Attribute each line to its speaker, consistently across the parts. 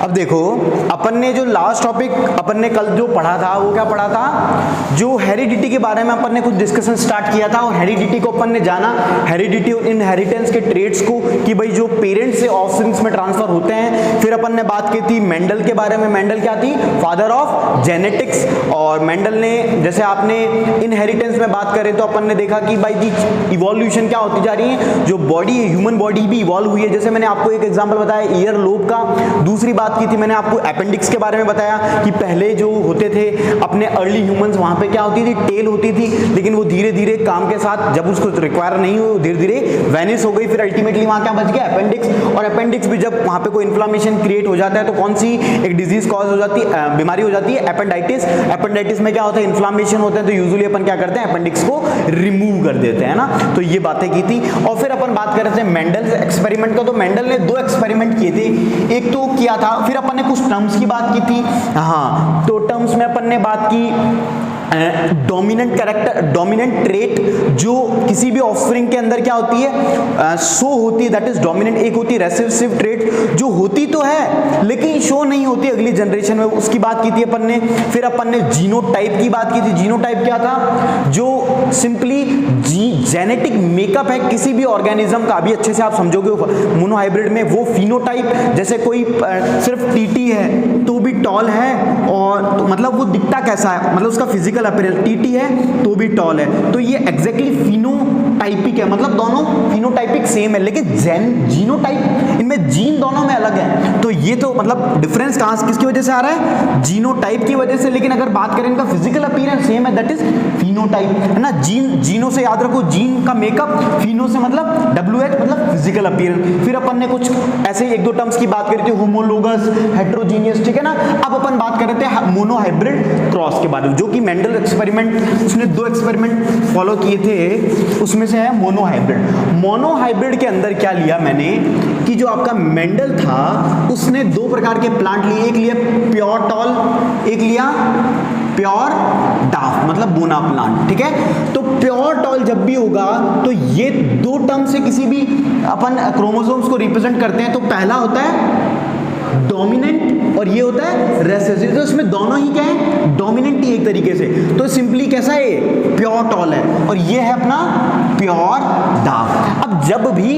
Speaker 1: अब देखो, अपन ने जो लास्ट टॉपिक अपन ने कल जो पढ़ा था वो क्या पढ़ा था, जो हेरिडिटी के बारे में अपन ने कुछ डिस्कशन स्टार्ट किया था। और हेरिडिटी को अपन ने जाना, हेरिडिटी और इनहेरिटेंस के ट्रेड्स को, कि भाई जो पेरेंट्स से ऑफस्प्रिंग्स में ट्रांसफर होते हैं। फिर अपन ने बात की थी मेंडल के बारे में। मेंडल क्या थी? Father of genetics. और मेंडल ने, जैसे आपने इनहेरिटेंस में बात करें तो अपन ने देखा कि भाई जी इवोल्यूशन क्या होती जा रही है, जो बॉडी है, ह्यूमन बॉडी भी इवॉल्व हुई है। जैसे मैंने आपको एक एग्जांपल बताया ईयर लोब का। दूसरी बात की थी मैंने आपको अपेंडिक्स के बारे में बताया कि पहले जो होते थे अपने अर्ली ह्यूमंस, वहां पे क्या होती थी? टेल होती थी, लेकिन वो धीरे धीरे काम के साथ जब उसको रिक्वायर नहीं हुई, धीरे धीरे वैनिश हो गई। फिर अल्टीमेटली वहां क्या बच गया? अपेंडिक्स। और अपेंडिक्स भी जब वहां पे कोई इन्फ्लेमेशन क्रिएट हो जाता है तो कौन सी एक डिजीज कॉज हो जाती है, बीमारी हो जाती है? अपेंडाइटिस। अपेंडाइटिस में क्या होता है? इन्फ्लेमेशन होता है। तो यूजुअली अपन क्या करते हैं? अपेंडिक्स को रिमूव कर देते हैं ना। तो ये बातें की थी। और फिर अपन बात कर रहे थे मेंडल एक्सपेरिमेंट का। तो मेंडल ने 2 एक्सपेरिमेंट किए थे। एक तो किया था, फिर अपन ने कुछ टर्म्स की बात की थी। हाँ, तो टर्म्स में अपन ने बात की डोमिनेंट कैरेक्टर, डोमिनेंट ट्रेट जो किसी भी ऑफस्प्रिंग के अंदर क्या होती है? शो होती है, दैट इज डोमिनेंट। एक होती है रेसेसिव ट्रेट जो होती तो है लेकिन शो नहीं होती अगली जनरेशन में, उसकी बात की थी अपन ने। फिर अपन ने जीनोटाइप की बात की थी। जीनोटाइप क्या था? जो सिंपली जेनेटिक मेकअप है किसी भी ऑर्गेनिज्म का। अभी अच्छे से आप समझोगे मोनोहाइब्रिड में वो फिनोटाइप, जैसे कोई सिर्फ टीटी है तो भी टॉल है, और तो मतलब वो दिखता कैसा है, मतलब उसका फिजिकल अपीयरेंस, टीटी है तो भी टॉल है। तो ये एग्जैक्टली फिनोटाइपिक है, मतलब दोनों फिनोटाइपिक सेम है, लेकिन जीनोटाइप, इनमें जीन दोनों में अलग है। तो ये तो मतलब डिफरेंस कहां किसकी वजह से आ रहा है? जीनोटाइप की वजह से। लेकिन अगर बात करें इनका फिजिकल अपीयरेंस सेम है, दैट इज फिनोटाइप, है ना। जीनों से याद रखो, जीन का मेकअप, फिनो से मतलब WH मतलब फिजिकल अपीयरेंस। फिर अपन ने कुछ ऐसे 1-2 टर्म्स की बात करी थी, होमोलोगस, हेट्रोजीनियस, ठीक है ना। अब अपन बात कर रहे थे मोनोहाइब्रिड क्रॉस के बारे में, जो कि मेंडल एक्सपेरिमेंट, उसने 2 एक्सपेरिमेंट फॉलो किए थे, उसमें से है मोनोहाइब्रिड। मोनोहाइब्रिड के अंदर क्या लिया मैंने कि जो आपका मेंडल था उसने 2 प्रकार के प्लांट लिए। एक लिया प्योर टॉल, एक लिया प्योर डाफ, मतलब बोना प्लांट, ठीक है। तो प्योर टॉल जब भी होगा तो ये 2 टर्म से किसी भी अपन क्रोमोसोम्स को रिप्रेजेंट करते हैं। तो पहला होता है डोमिनेंट और ये होता है रेसेसिव। तो इसमें दोनों ही क्या है? डोमिनेंट ही एक तरीके से। तो सिंपली कैसा है? प्योर टॉल है, और ये है अपना प्योर डार्क। अब जब भी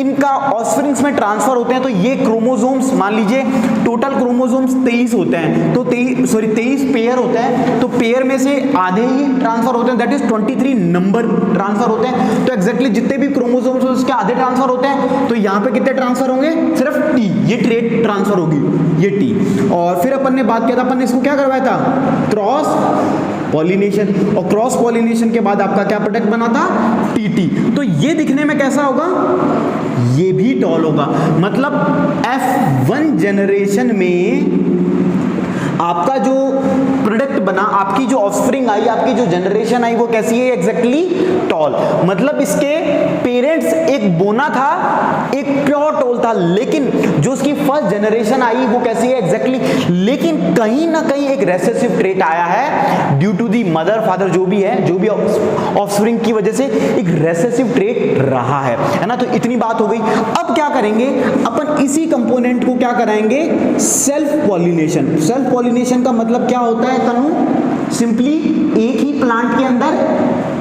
Speaker 1: इनका ऑफस्प्रिंग्स में ट्रांसफर होते हैं तो ये क्रोमोसोम्स, मान लीजिए टोटल क्रोमोसोम्स 23 होते हैं, तो 23 पेयर होते हैं। तो पेयर में से आधे ही ट्रांसफर होते हैं, दैट इज 23 नंबर ट्रांसफर होते हैं। तो एग्जैक्टली जितने भी क्रोमोसोम्स उसके आधे ट्रांसफर होते हैं। तो यहाँ पे कितने ट्रांसफर होंगे? सिर्फ T, ये ट्रेट ट्रांसफर होगी, ये T। और फिर अपन ने बात किया था, अपन ने इसको क्या करवाया था? Cross pollination. और क्रॉस पॉलिनेशन के बाद आपका क्या प्रोडक्ट बना था? TT। तो ये दिखने में कैसा होगा? ये भी टॉल होगा। मतलब F1 जनरेशन में आपका जो प्रोडक्ट बना, आपकी जो ऑफस्प्रिंग आई, आपकी जो जनरेशन आई, वो कैसी है? Exactly tall. मतलब इसके पेरेंट्स एक बोना था, एक प्योर टॉल था, लेकिन जो उसकी फर्स्ट जनरेशन आई वो कैसी है? एग्जैक्टली। लेकिन कहीं ना कहीं एक रेसेसिव ट्रेट आया है due to the mother father, जो भी है, जो भी ऑफस्प्रिंग की वजह से एक रेसेसिव ट्रेट रहा है ना। तो इतनी बात हो गई। अब क्या करेंगे अपन? इसी कंपोनेंट को क्या कराएंगे? Self pollination. सेल्फ पॉलिनेशन का मतलब क्या होता है तनु? सिंपली एक ही प्लांट के अंदर,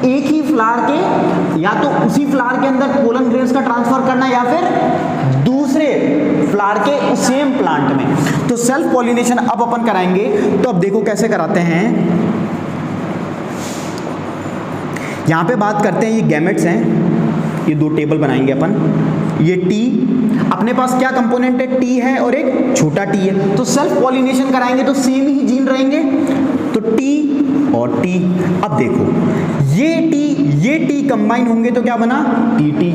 Speaker 1: एक ही फ्लावर के, या तो उसी फ्लावर के अंदर पोलन ग्रेन्स का ट्रांसफर करना, या फिर दूसरे फ्लावर के सेम प्लांट में। तो सेल्फ पॉलिनेशन अब अपन कराएंगे। तो अब देखो कैसे कराते हैं। यहां पे बात करते हैं, ये गैमेट्स हैं, ये 2 टेबल बनाएंगे अपन। ये T, अपने पास क्या कंपोनेंट है? T है और एक छोटा T है। तो सेल्फ पॉलिनेशन कराएंगे तो सेम ही जीन रहेंगे, तो T और T। अब देखो ये T कंबाइन होंगे तो क्या बना? TT।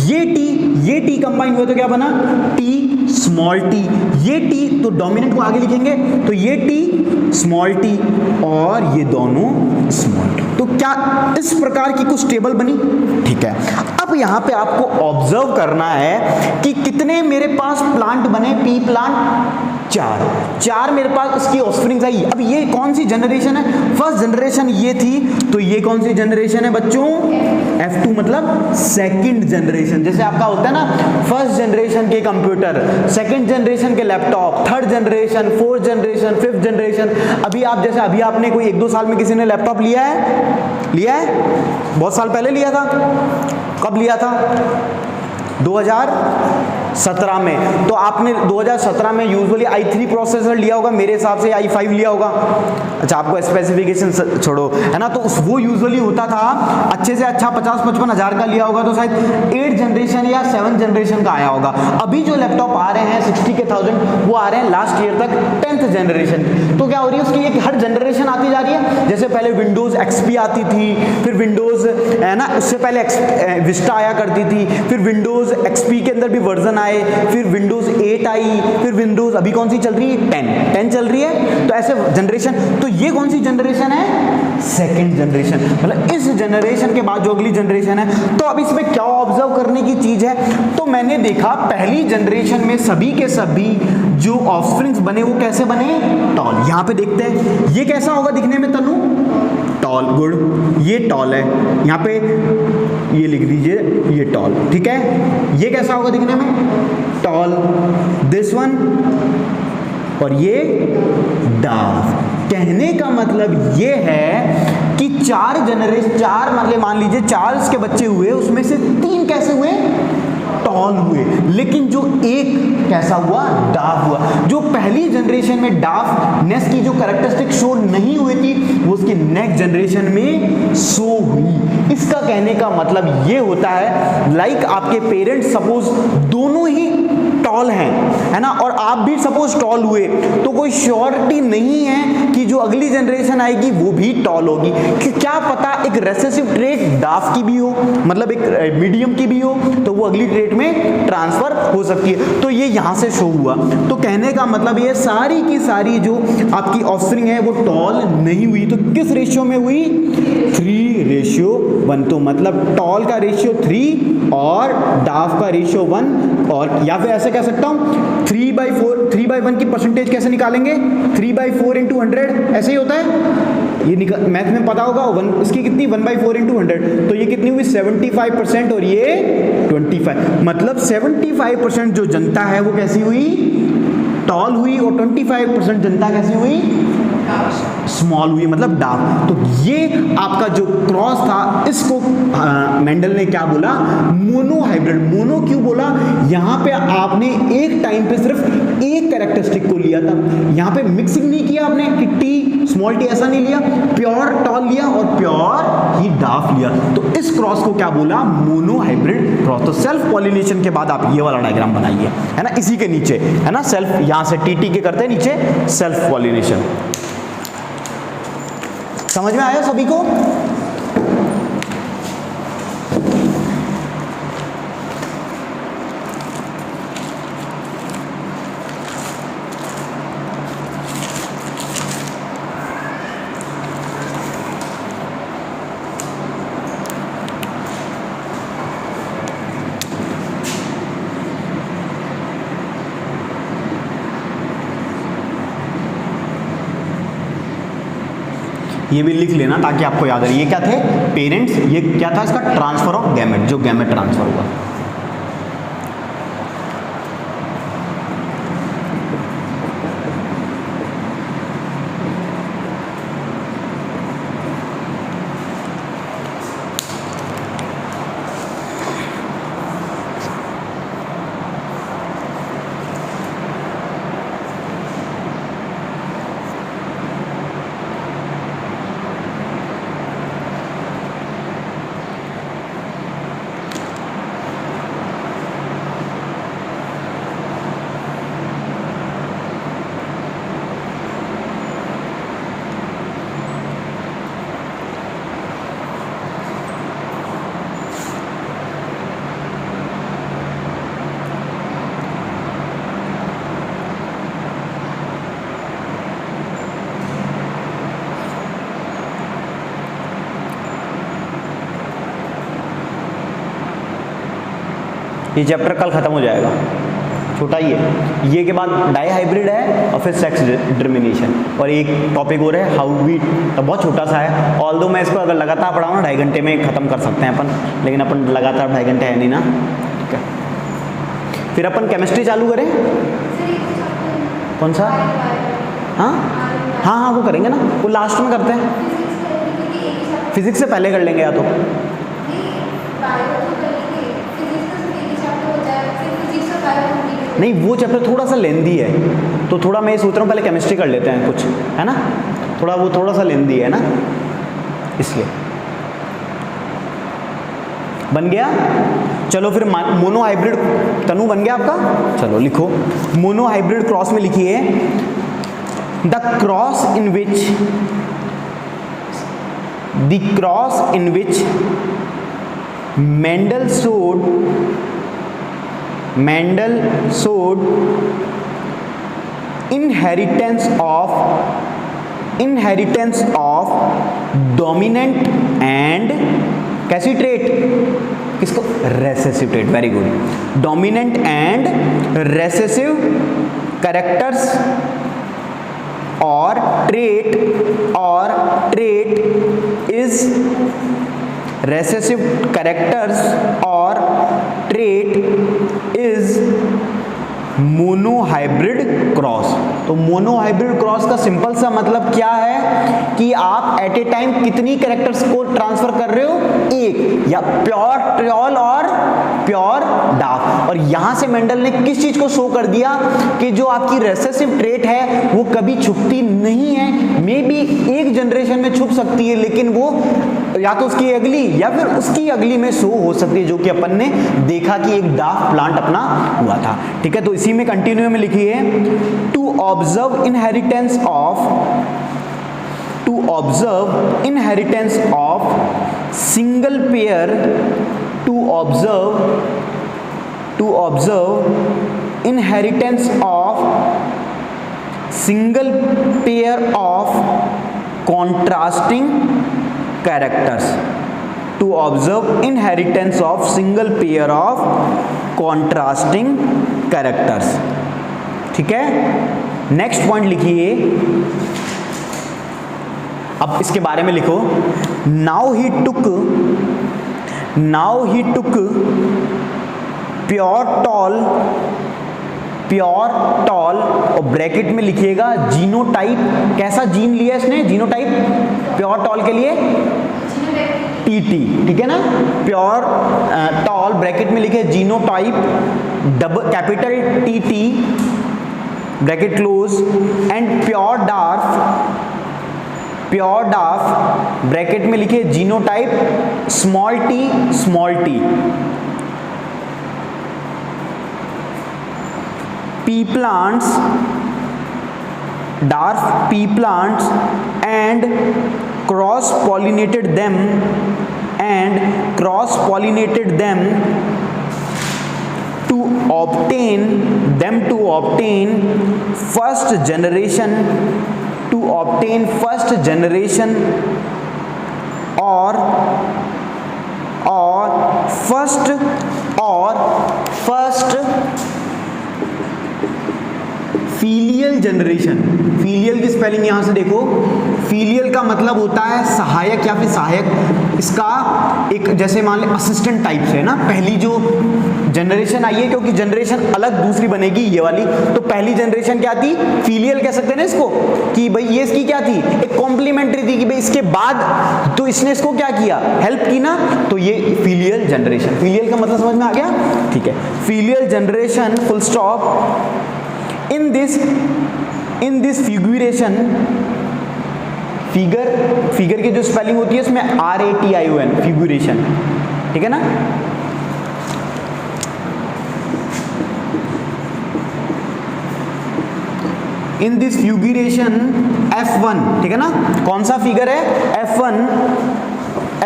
Speaker 1: ये T कंबाइन हुए तो क्या बना? T small t। ये T तो डोमिनेंट को आगे लिखेंगे, तो ये T स्मॉल t और ये दोनों स्मॉल t। तो क्या इस प्रकार की कुछ टेबल बनी? ठीक है। अब यहां पे आपको ऑब्जर्व करना है कि कितने मेरे पास प्लांट बने, पी प्लांट चार मेरे पास इसकी ऑफस्प्रिंग्स आई। अब ये कौन सी जनरेशन है? फर्स्ट जनरेशन ये थी, तो ये कौन सी जनरेशन है बच्चों? F2 मतलब सेकंड जनरेशन। जैसे आपका होता है ना फर्स्ट जनरेशन के कंप्यूटर, सेकंड जनरेशन के laptop, third generation, fourth generation, fifth generation. अभी आप जैसे अभी आपने कोई 1-2 साल में किसी ने लैपटॉप लिया है? बहुत साल पहले लिया था। कब लिया था? 2017 में। तो आपने 2017 में यूजुअली i3 प्रोसेसर लिया होगा, मेरे हिसाब से i5 लिया होगा। अच्छा, आपको स्पेसिफिकेशन छोड़ो, है ना। तो वो यूजुअली होता था अच्छे से अच्छा 50-55 हज़ार का लिया होगा तो शायद 8 जनरेशन या 7 जनरेशन का आया होगा। अभी जो लैपटॉप आ रहे हैं 60,000 वो आ रहे हैं लास्ट ईयर तक 10th जनरेशन। तो क्या हो रही है उसकी, एक हर जनरेशन आती जा रही है। जैसे पहले विंडोज XP आती थी, फिर विंडोज, है ना, उससे पहले विस्टा आया करती थी, फिर विंडोज XP के अंदर भी वर्जन आए, फिर विंडोज 8 आई, फिर विंडोज अभी कौन सी चल रही है? 10 चल रही है। तो ऐसे जनरेशन, तो ये कौन सी जनरेशन है? Second generation. मतलब इस जनरेशन के बाद जो अगली जनरेशन है। तो अब इसमें क्या ऑब्जर्व करने की चीज है? तो मैंने देखा पहली जनरेशन में सभी के सभी जो ऑफस्प्रिंग्स बने वो कैसे बने? टॉल। यहां पे देखते हैं ये कैसा होगा दिखने में तनु? टॉल। गुड, ये टॉल है। यहाँ पे ये लिख दीजिए, ये टॉल, ठीक है। ये कैसा होगा दिखने में? टॉल। दिस वन, और ये डार्क। कहने का मतलब ये है कि 4 मतलब मान लीजिए 4 इसके बच्चे हुए, उसमें से 3 कैसे हुए? टॉल हुए। लेकिन जो एक कैसा हुआ? डार्क हुआ। जो पहली जनरेशन में डार्कनेस की जो कैरेक्टरिस्टिक शो नहीं हुई थी वो उसकी नेक्स्ट जनरेशन में शो हुई। इसका कहने का मतलब ये होता है लाइक आपके पेरेंट्स सपोज दोनों ही टॉल हैं, है ना, और आप भी सपोज टॉल हुए, तो कोई श्योरिटी नहीं है कि जो अगली जनरेशन आएगी वो भी टॉल होगी। कि क्या पता एक रेसेसिव ट्रेट डार्क की भी हो, मतलब एक मीडियम की भी हो, तो वो अगली ट्रेट में ट्रांसफर हो सकती है। तो ये यहां से शो हुआ। तो कहने का मतलब ये सारी की सारी जो आपकी ऑफस्प्रिंग है वो टॉल नहीं हुई। तो किस रेशियो में हुई? 3:1। तो मतलब टॉल का रेशियो 3 और डार्क का रेशियो 1। और या फिर ऐसे कह सकता हूं 3/1 की परसेंटेज कैसे निकालेंगे? 3/4 × 100 ऐसे ही होता है। ये मैथ में पता होगा। इसकी कितनी? 1/4 × 100। तो ये कितनी हुई? 75%, और ये 25। मतलब 75% जो जनता है वो कैसी हुई? टॉल हुई, और 25% जनता कैसी हुई? स्मॉल हुई, मतलब डार्क। तो ये आपका जो क्रॉस था, इसको मेंडल ने क्या बोला? Mono hybrid. मोनो क्यों बोला? यहां पे आपने एक टाइम पे सिर्फ एक कैरेक्टरिस्टिक को लिया था, यहां पे मिक्सिंग नहीं किया आपने कि टी स्मॉल टी ऐसा नहीं लिया, प्योर टॉल लिया और प्योर ही डार्क लिया। तो इस क्रॉस को क्या बोला? Mono hybrid cross. तो सेल्फ पॉलिनेशन के बाद आप ये वाला डायग्राम बनाइए, है ना, इसी के नीचे, है ना, सेल्फ, यहां से टी के करते हैं, नीचे सेल्फ पॉलिनेशन। समझ में आया सभी को? ये भी लिख लेना ताकि आपको याद रहे। ये क्या थे? पेरेंट्स। ये क्या था? इसका ट्रांसफर ऑफ गैमेट, जो गैमेट ट्रांसफर हुआ। ये चैप्टर कल खत्म हो जाएगा। छोटा ही है। ये के बाद डाई हाइब्रिड है और फिर सेक्स डिटर्मिनेशन, और एक टॉपिक और है हाउ वी, तो बहुत छोटा सा है। ऑल्दो मैं इसको अगर लगातार पढ़ाऊँ ना 2.5 घंटे में ख़त्म कर सकते हैं अपन, लेकिन अपन लगातार 2.5 घंटे है नहीं ना, ठीक है। फिर अपन केमिस्ट्री चालू करें, कौन सा? हाँ हाँ हाँ वो करेंगे ना, वो लास्ट में करते हैं। फिजिक्स से पहले कर लेंगे या तो, नहीं वो चैप्टर थोड़ा सा लेंदी है, तो थोड़ा मैं सोच रहा हूँ पहले केमिस्ट्री कर लेते हैं कुछ, है ना, थोड़ा वो थोड़ा सा लेंदी है ना, इसलिए। बन गया? चलो फिर मोनो हाइब्रिड, तनु बन गया आपका? चलो लिखो, मोनो हाइब्रिड क्रॉस में लिखिए the cross in which Mendel showed inheritance of dominant and कैसी ट्रेट, किसको? Recessive trait, very good. Dominant and recessive characters और ट्रेट इज recessive characters और trait is मोनोहाइब्रिड क्रॉस। तो मोनोहाइब्रिड क्रॉस का simple सा मतलब क्या है कि आप एट ए टाइम कितनी कैरेक्टर्स को ट्रांसफर कर रहे हो? एक, या प्योर ट्रियोल और प्योर डार्क। और यहां से मेंडल ने किस चीज को शो कर दिया कि जो आपकी रेसेसिव ट्रेट है वो कभी छुपती नहीं है, मे बी एक जनरेशन में छुप सकती है, लेकिन वो या तो उसकी अगली या फिर उसकी अगली में शो हो सकती है, जो कि अपन ने देखा कि एक डार्क प्लांट अपना हुआ था। ठीक है, तो इसी में कंटिन्यू में लिखिए to observe inheritance of single pair of contrasting characters, to observe inheritance of single pair of contrasting characters। ठीक है, नेक्स्ट पॉइंट लिखिए, अब इसके बारे में लिखो। Now he took pure tall और ब्रैकेट में लिखिएगा जीनोटाइप। कैसा जीन लिया इसने? जीनोटाइप प्योर टॉल के लिए टीटी, ठीक है ना। प्योर टॉल ब्रैकेट में लिखे genotype double capital TT bracket close, and pure dwarf bracket में लिखे genotype small t. pea plants and cross pollinated them to obtain first generation or first filial generation. Filial की spelling यहां से देखो, filial का मतलब होता है सहायक या फिर सहायक। इसका एक जैसे मान ले असिस्टेंट टाइप से है ना, पहली जो जनरेशन आई है, क्योंकि जनरेशन अलग दूसरी बनेगी ये वाली, तो पहली जनरेशन क्या थी? फीलियल कह सकते हैं ना इसको, कि भाई ये इसकी क्या थी? एक कॉम्प्लीमेंट्री थी कि भाई इसके बाद तो इसने इसको क्या किया? हेल्प की ना, तो ये फीलियल जनरेशन। फीलियल का मतलब समझ में आ गया? ठीक है, filial generation full stop. in this figuration, figure की जो स्पेलिंग होती है उसमें RATION, फिगुरेशन, ठीक है ना। इन दिस फिगुरेशन F1, ठीक है ना, कौन सा फिगर है?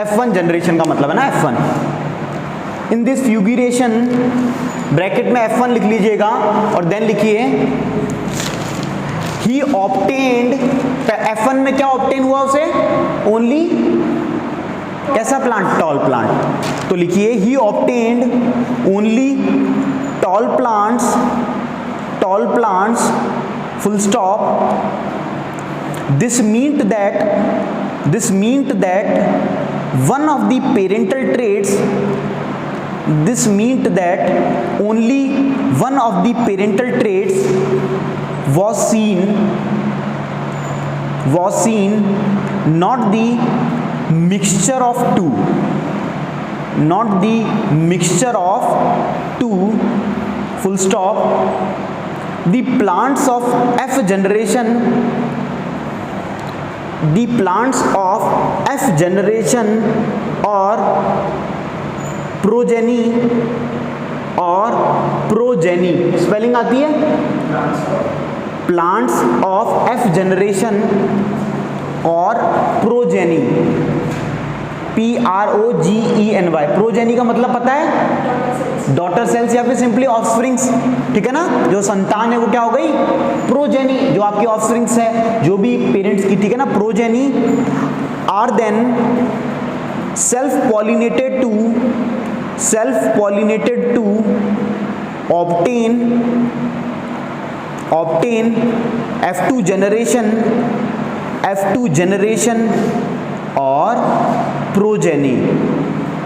Speaker 1: F1 जनरेशन का मतलब है ना F1। इन दिस फिगुरेशन ब्रैकेट में F1 लिख लीजिएगा और देन लिखिए ही ऑब्टेन्ड। F1 में क्या ऑब्टेन हुआ उसे? ओनली कैसा प्लांट? Toll plant. तो लिखिए ही obtained only tall plants tall plants, full stop. This meant that one of the parental traits, this meant that only one of the parental traits was seen, not the mixture of two, full stop. The plants of F generation or progeny spelling आती है, plants of F generation और progeny, PROGENY, progeny का मतलब पता है, daughter cells या फिर simply offsprings, ठीक है ना, जो संतान है वो क्या हो गई, प्रोजेनी, जो आपकी ऑफस्प्रिंग्स है, जो भी पेरेंट्स की, ठीक है ना, progeny are then self pollinated to obtain F2 generation और progeny,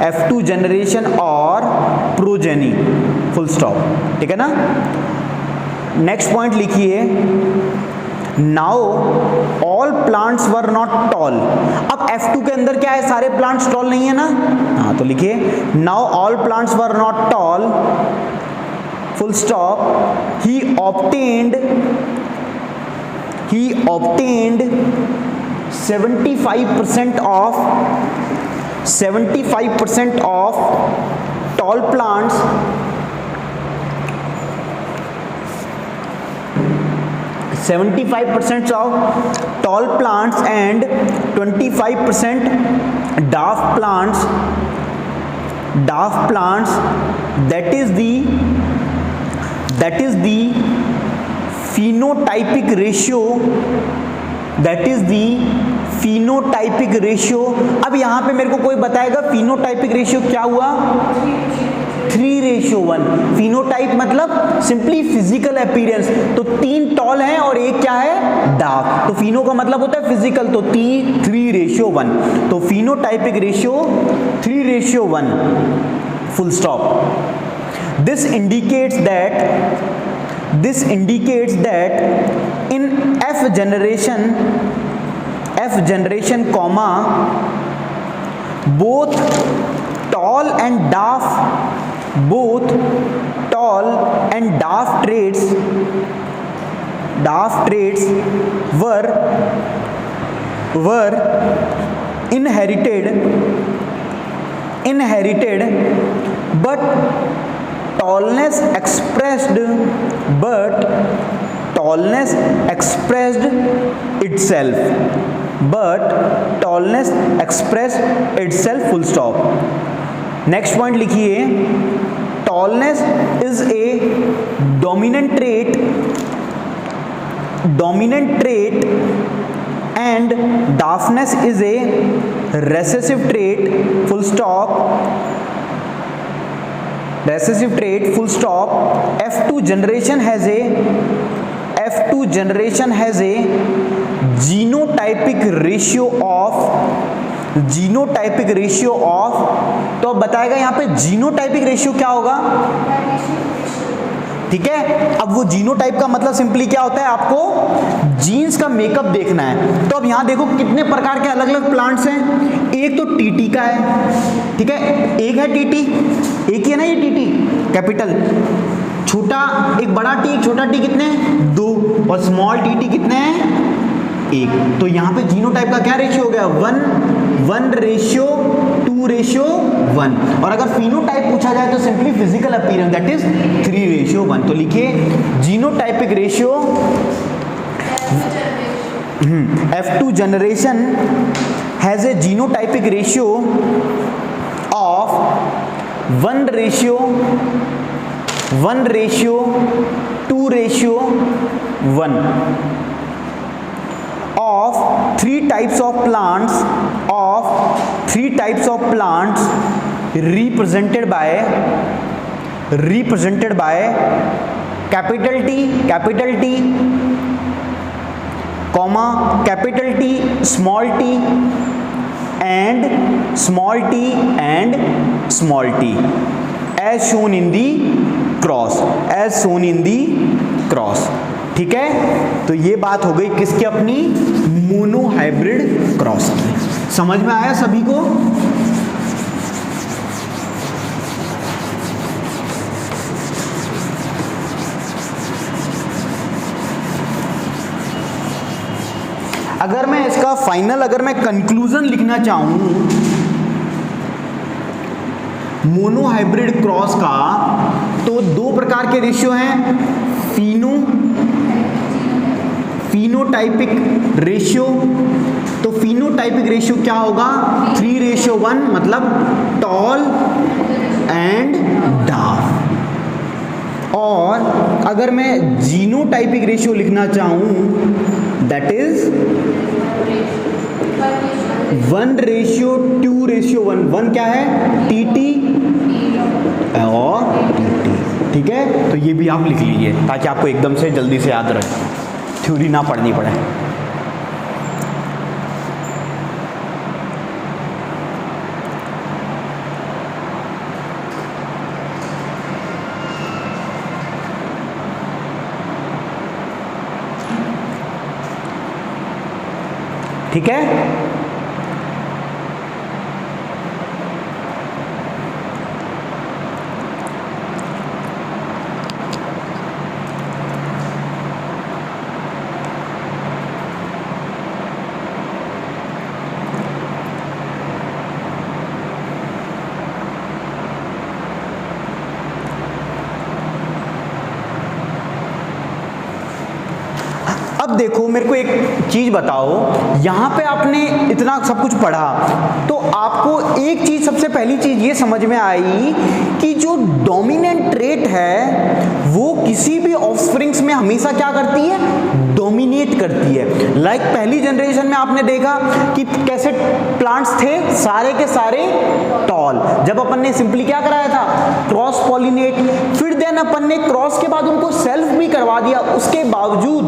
Speaker 1: F2 generation और progeny, full stop, ठीक है ना। नेक्स्ट पॉइंट लिखिए, now all plants were not toll. अब F2 के अंदर क्या है, सारे प्लांट्स टॉल नहीं है ना, हाँ, तो लिखिए now all plants were not toll, full stop. He obtained 75% of tall plants, 75% of tall plants and 25% dwarf plants. That is the phenotypic ratio, अब यहां पे मेरे को कोई बताएगा phenotypic ratio क्या हुआ, 3:1। फिनोटाइप मतलब सिंपली फिजिकल अपीयरेंस, तो 3 टॉल हैं और एक क्या है, डार्क, तो फिनो का मतलब होता है फिजिकल, तो 3:1, तो phenotypic ratio 3:1, full stop. This indicates that in F generation, both tall and dwarf traits were inherited, but tallness expressed itself, full stop। Next point लिखिए, tallness is a dominant trait and dwarfness is a recessive trait, full stop, full stop। F2 generation has a genotypic ratio of, तो अब बताएगा यहाँ पे genotypic ratio क्या होगा, ठीक है। अब वो जीनोटाइप का मतलब सिंपली क्या होता है, आपको जीन्स का मेकअप देखना है। तो अब यहाँ देखो कितने प्रकार के अलग अलग प्लांट्स हैं, एक तो टीटी का है, ठीक है, एक है टीटी, एक ही है ना ये टीटी कैपिटल, छोटा एक बड़ा टी, एक छोटा टी, कितने हैं, 2, और स्मॉल टीटी कितने हैं, 1। तो यहाँ पे जीनोटाइप का क्या रेशियो हो गया, 1:2:1। और अगर फिनोटाइप पूछा जाए तो simply physical appearance, that is 3:1। तो लिखिए genotypic ratio, F2 generation has a genotypic ratio of 1:2:1 of three types of plants represented by capital T comma capital T small T and small T as shown in the cross, ठीक है। तो ये बात हो गई किसकी, अपनी monohybrid cross की। समझ में आया सभी को? अगर मैं इसका फाइनल, अगर मैं कंक्लूजन लिखना चाहूं मोनोहाइब्रिड क्रॉस का, तो दो प्रकार के रेशियो हैं, फिनोटाइपिक रेशियो। तो फिनोटाइपिक रेशियो क्या होगा, 3:1, मतलब टॉल एंड डार्क। और अगर मैं जीनोटाइपिक रेशियो लिखना चाहूं, दैट इज 1:2:1। 1 क्या है, टीटी और टीटी, ठीक है। तो ये भी आप लिख लीजिए ताकि आपको एकदम से जल्दी से याद रहे, थ्योरी ना पढ़नी पड़े। ठीक है। अब देखो मेरे को एक चीज बताओ, यहां पे आपने इतना सब कुछ पढ़ा तो आपको एक चीज, सबसे पहली चीज ये समझ में आई कि जो डोमिनेंट ट्रेट है वो किसी भी ऑफस्प्रिंग्स में हमेशा क्या करती है, डोमिनेट करती है। लाइक पहली जनरेशन में आपने देखा कि कैसे प्लांट्स थे, सारे के सारे टॉल। जब अपन ने सिंपली क्या कराया था, क्रॉस पॉलिनेट। फिर देन अपन ने क्रॉस के बाद उनको सेल्फ भी करवा दिया, उसके बावजूद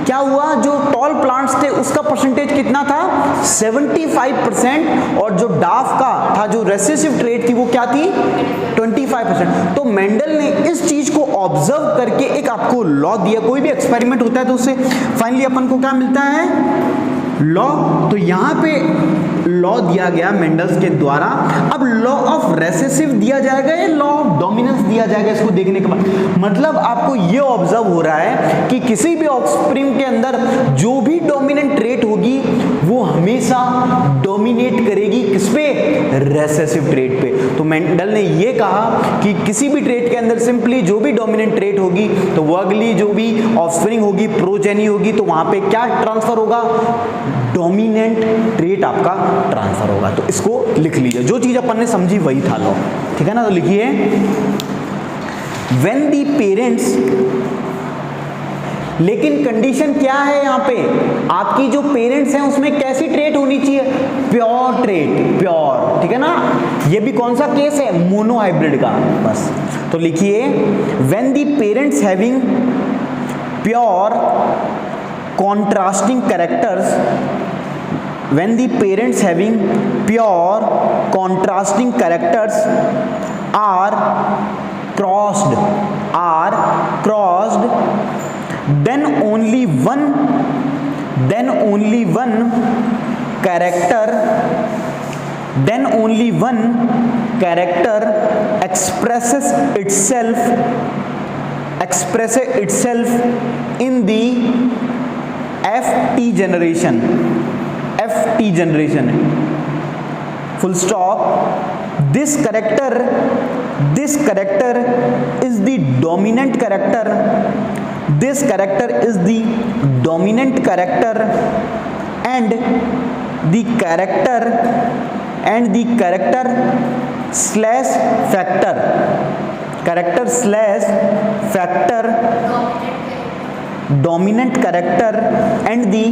Speaker 1: क्या हुआ, जो टॉल प्लांट्स थे उसका परसेंटेज कितना था, 75%, और जो डाफ का था, जो रेसेसिव ट्रेट थी, वो क्या थी, 25%। तो मेंडल ने इस चीज को ऑब्जर्व करके एक आपको लॉ दिया। कोई भी एक्सपेरिमेंट होता है तो उससे फाइनली अपन को क्या मिलता है, लॉ। तो यहां पे लॉ दिया गया मेंडल्स के द्वारा। अब लॉ ऑफ रेसेसिव दिया जाएगा या लॉ ऑफ डोमिनेंस दिया जाएगा, इसको देखने के बाद मतलब आपको ये ऑब्जर्व हो रहा है कि किसी भी ऑफस्प्रिंग के अंदर जो भी डोमिनेंट ट्रेट होगी वो हमेशा डोमिनेट करेगी किस पे, रेसेसिव ट्रेट पे। तो मेंडल ने ये कहा कि किसी भी ट्रेट के अंदर सिंपली जो भी डोमिनेंट ट्रेट होगी तो वो अगली जो भी ऑफस्प्रिंग होगी, प्रोजेनी होगी, तो वहां पे क्या ट्रांसफर होगा, डोमिनेंट ट्रेट आपका ट्रांसफर होगा। तो इसको लिख लीजिए, जो चीज अपन ने समझी वही था लॉ, ठीक है ना। तो लिखिए, व्हेन दी पेरेंट्स, लेकिन कंडीशन क्या है यहां पे, आपकी जो पेरेंट्स हैं उसमें कैसी ट्रेट होनी चाहिए, प्योर ट्रेट, प्योर, ठीक है ना। ये भी कौन सा केस है, मोनोहाइब्रिड का, बस। तो लिखिए, when the parents having pure contrasting characters, when the parents having pure contrasting characters are crossed, then only one character expresses itself in the FT generation, full stop. This character is the dominant character, and the character slash factor dominant character and the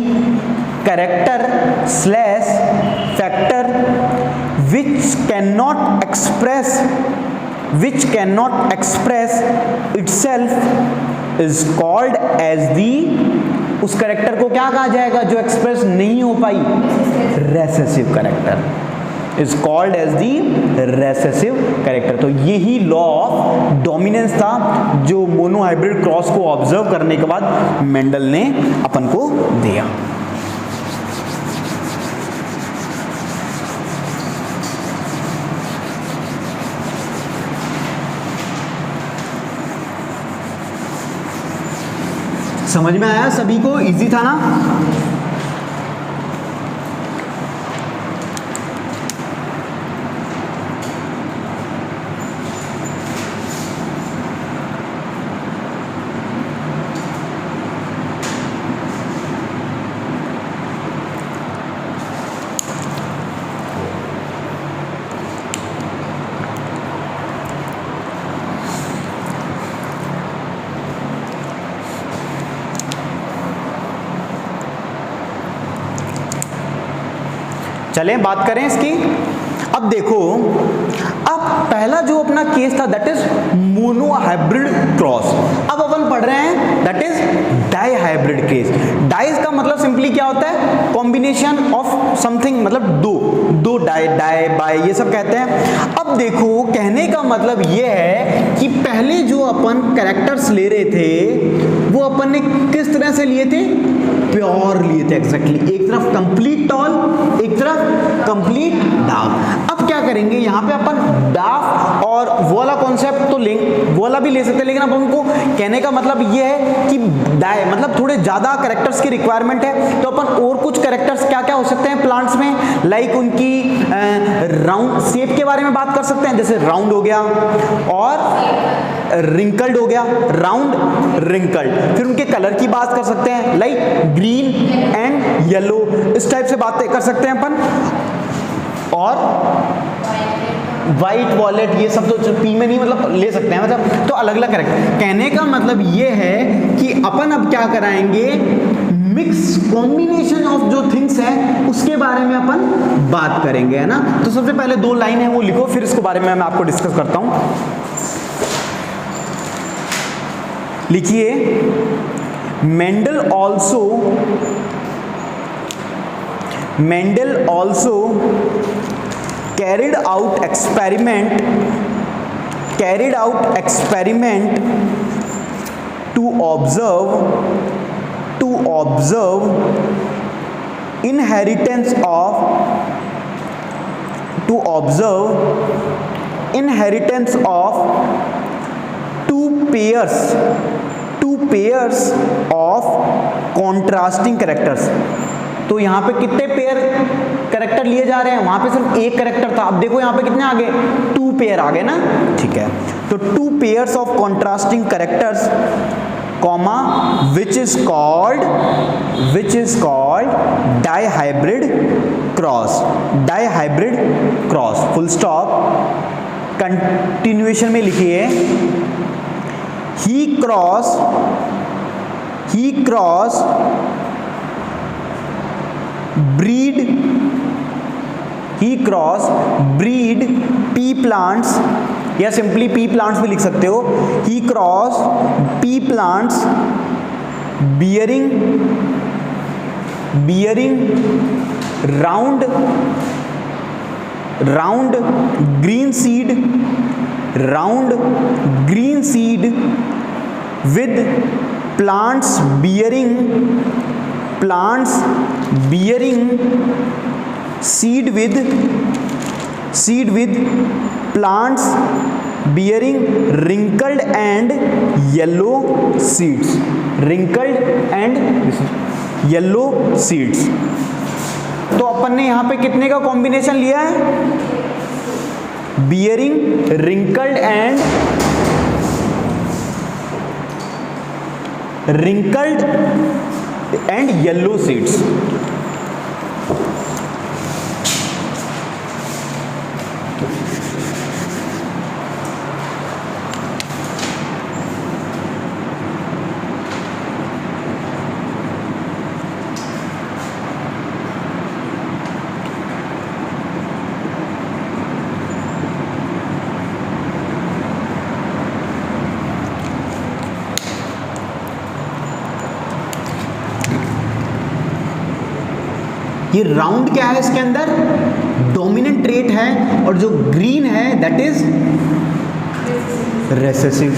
Speaker 1: character slash factor which cannot express itself is called as the, उस character को क्या कहा जाएगा जो express नहीं हो पाई, recessive character, is called as the recessive character. तो यही लॉ ऑफ डोमिनेंस था जो मोनोहाइब्रिड क्रॉस को ऑब्जर्व करने के बाद मेंडल ने अपन को दिया। समझ में आया सभी को? इजी था ना? चलें बात करें इसकी। अब देखो, अब पहला जो अपना केस था दैट इज मोनोहाइब्रिड क्रॉस। अब अपन पढ़ रहे हैं that is dihybrid case. डाइस का मतलब सिंपली क्या होता है, कॉम्बिनेशन ऑफ समथिंग, मतलब दो डाई, डाई बाई ये सब कहते हैं। अब देखो कहने का मतलब ये है कि पहले जो अपन कैरेक्टर्स ले रहे थे वो अपन ने किस तरह से लिए थे, प्योर लिए थे एग्जैक्टली। एक तरफ कंप्लीट टॉल, एक तरफ कंप्लीट डार्क। अब क्या करेंगे यहाँ पे अपन डार्क और वो वाला कॉन्सेप्ट तो लेंगे, वो वाला भी ले सकते हैं, लेकिन अब हमको कहने का मतलब ये है कि डाई मतलब थोड़े ज्यादा कैरेक्टर्स की रिक्वायरमेंट है, तो अपन और कुछ कैरेक्टर्स क्या क्या हो सकते हैं प्लांट्स में, लाइक उनकी राउंड शेप के बारे में बात कर सकते हैं, जैसे राउंड हो गया और रिंकल्ड हो गया, राउंड रिंकल्ड। फिर उनके कलर की बात कर सकते हैं, लाइक ग्रीन एंड येलो, इस टाइप से बातें कर सकते हैं अपन। और वाइट वॉलेट ये सब तो पी में नहीं मतलब ले सकते हैं, मतलब तो अलग अलग कैरेक्टर। कहने का मतलब ये है कि अपन अब क्या कराएंगे, मिक्स कॉम्बिनेशन ऑफ जो थिंग्स है उसके बारे में अपन बात करेंगे, है ना। तो सबसे पहले 2 लाइन है वो लिखो, फिर इसके बारे में मैं आपको डिस्कस करता हूं। लिखिए, Mendel also carried out experiment to observe inheritance of two pairs of contrasting characters। तो यहाँ पे कितने पेयर कैरेक्टर लिए जा रहे हैं, वहां पे सिर्फ एक कैरेक्टर था, अब देखो यहाँ पे कितने आ गए, 2 पेयर आ गए ना, ठीक है। तो 2 pairs of contrasting characters comma which is called dihybrid cross, full stop. Continuation में लिखिए, he cross breed pea plants, या सिंपली pea plants भी लिख सकते हो। he cross pea plants bearing round green seed with plants bearing seed with plants bearing wrinkled and yellow seeds। तो अपन ने यहां पे कितने का कॉम्बिनेशन लिया है, bearing wrinkled and yellow seeds। ये राउंड क्या है इसके अंदर, डोमिनेंट ट्रेट है, और जो ग्रीन है दैट इज रेसेसिव,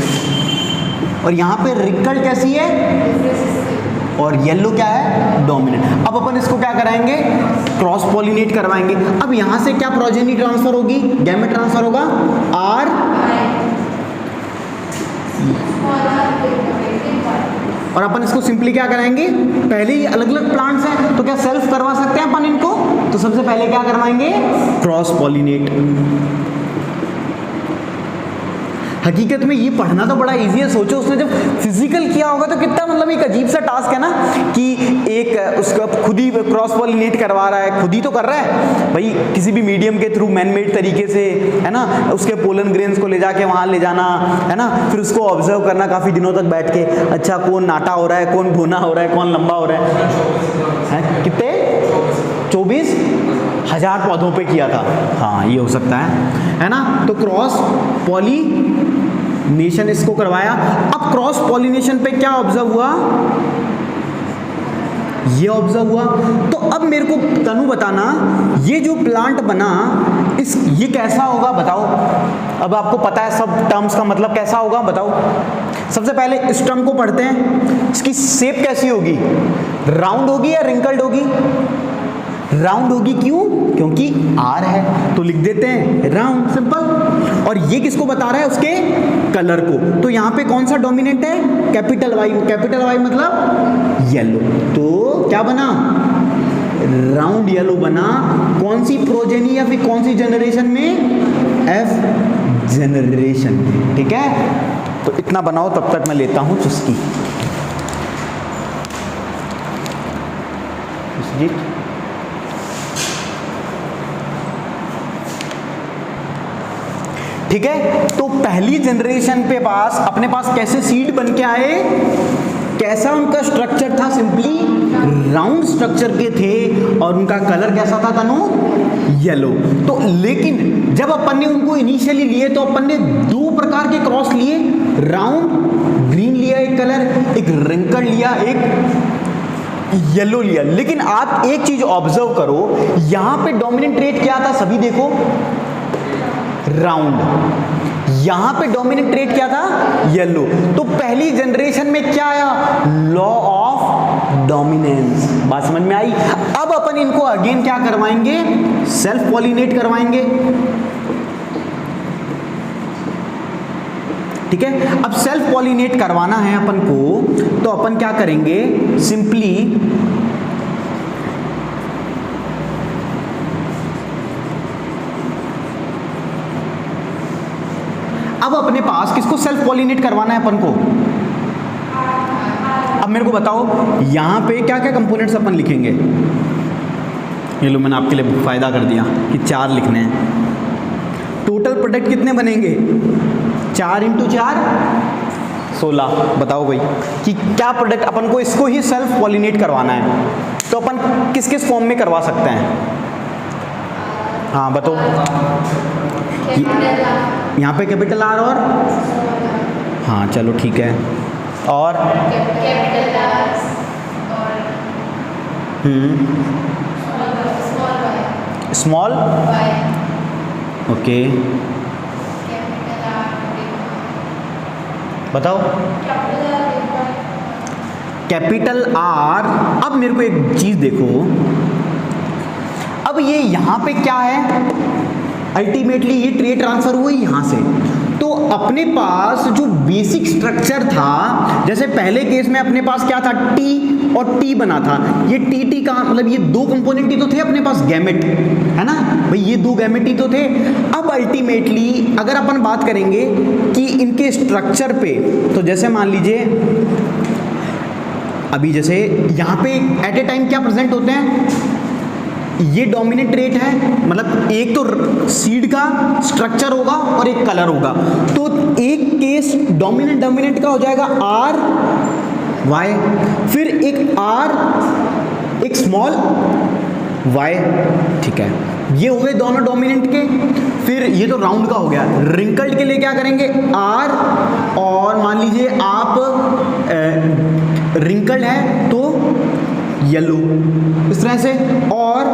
Speaker 1: और यहां पे रिंकल कैसी है, और येलो क्या है, डोमिनेंट। अब अपन इसको क्या कराएंगे, क्रॉस पॉलिनेट करवाएंगे। अब यहां से क्या प्रोजेनी ट्रांसफर होगी, गैमेट ट्रांसफर होगा, आर, और अपन इसको सिंपली क्या कराएंगे, पहले ही अलग अलग प्लांट्स हैं तो क्या सेल्फ करवा सकते हैं अपन इनको, तो सबसे पहले क्या करवाएंगे, क्रॉस पॉलिनेट। हकीकत में ये पढ़ना तो बड़ा इजी है, सोचो उसने जब फिजिकल किया होगा तो कितना मतलब एक अजीब सा टास्क है ना, कि एक उसका खुद ही क्रॉस पॉलिनेट करवा रहा है, खुद ही तो कर रहा है भाई, किसी भी मीडियम के थ्रू मैनमेड तरीके से, है ना, उसके पोलन ग्रेन्स को ले जाके वहां ले जाना, है ना, फिर उसको ऑब्जर्व करना काफी दिनों तक बैठ के, अच्छा कौन नाटा हो रहा है, कौन भुना हो रहा है, कौन लंबा हो रहा है, कितने 24,000 पौधों पे किया था। हाँ ये हो सकता है ना। तो क्रॉस पॉलिनेशन इसको करवाया। अब क्रॉस पॉलिनेशन पे क्या ऑब्जर्व हुआ, ये ऑब्जर्व हुआ। तो अब मेरे को तनु बताना, ये जो प्लांट बना ये कैसा होगा बताओ। अब आपको पता है सब टर्म्स का मतलब कैसा होगा बताओ। सबसे पहले इस टर्म को पढ़ते हैं, इसकी शेप कैसी होगी, राउंड होगी या रिंकल्ड होगी, राउंड होगी। क्यों, क्योंकि आर है तो लिख देते हैं राउंड, सिंपल। और ये किसको बता रहा है, उसके कलर को। तो यहां पे कौन सा डोमिनेंट है, कैपिटल वाई, कैपिटल वाई मतलब येलो, तो क्या बना, राउंड येलो बना। कौन सी प्रोजेनी या फिर कौन सी जनरेशन में, एफ जनरेशन में, ठीक है। तो इतना बनाओ, तब तक मैं लेता हूं चुस्की। ठीक है। तो पहली जनरेशन पे पास अपने पास कैसे सीड बन के आए, कैसा उनका स्ट्रक्चर था, सिंपली राउंड स्ट्रक्चर के थे, और उनका कलर कैसा था तनु, येलो। तो लेकिन जब अपन ने उनको इनिशियली लिए तो अपन ने दो प्रकार के क्रॉस लिए, राउंड ग्रीन लिया एक कलर, एक रिंकल लिया, एक येलो लिया। लेकिन आप एक चीज ऑब्जर्व करो, यहां पे डोमिनेंट ट्रेट क्या था, सभी देखो राउंड, यहां पे डोमिनेंट ट्रेट क्या था, येलो। तो पहली जनरेशन में क्या आया, लॉ ऑफ डोमिनेंस। बात समझ में आई। अब अपन इनको अगेन क्या करवाएंगे, सेल्फ पॉलिनेट करवाएंगे, ठीक है। अब सेल्फ पॉलिनेट करवाना है अपन को, तो अपन क्या करेंगे, सिंपली अब अपने पास किसको सेल्फ पॉलिनेट करवाना है अपन को। अब मेरे को बताओ यहां पे क्या क्या कंपोनेंट्स अपन लिखेंगे। ये लो मैंने आपके लिए फायदा कर दिया कि 4 लिखने हैं। टोटल प्रोडक्ट कितने बनेंगे, 4 × 4 16। बताओ भाई कि क्या प्रोडक्ट अपन को, इसको ही सेल्फ पॉलिनेट करवाना है, तो अपन किस किस फॉर्म में करवा सकते हैं। हाँ बताओ। यहाँ पे कैपिटल आर और, हाँ चलो ठीक है, और स्मॉल, ओके बताओ, कैपिटल आर। अब मेरे को एक चीज देखो, अब ये यहां पे क्या है, अल्टीमेटली ये ट्रेट ट्रांसफर हुई यहां से। तो अपने पास जो बेसिक स्ट्रक्चर था, जैसे पहले केस में अपने पास क्या था, टी और टी बना था। ये टी का मतलब ये 2 कंपोनेंट ही तो थे अपने पास, गैमेट है ना भाई, ये 2 गैमेट ही तो थे। अब अल्टीमेटली अगर अपन बात करेंगे कि इनके स्ट्रक्चर पे, तो जैसे मान लीजिए अभी जैसे यहाँ पे एट ए टाइम क्या प्रेजेंट होते हैं, ये डोमिनेंट ट्रेट है, मतलब एक तो सीड का स्ट्रक्चर होगा और एक कलर होगा। तो एक केस डोमिनेंट का हो जाएगा आर वाई, फिर एक आर एक स्मॉल वाई, ठीक है। ये हो गए दोनों डोमिनेंट के। फिर ये तो राउंड का हो गया। रिंकल्ड के लिए क्या करेंगे, आर, और मान लीजिए आप रिंकल्ड है तो येलो, इस तरह से। और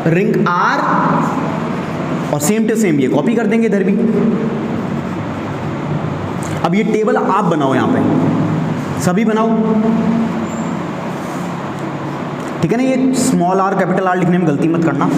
Speaker 1: रिंग आर, और सेम टू सेम ये कॉपी कर देंगे इधर भी। अब ये टेबल आप बनाओ, यहां पे सभी बनाओ, ठीक है ना। ये स्मॉल आर कैपिटल आर लिखने में गलती मत करना।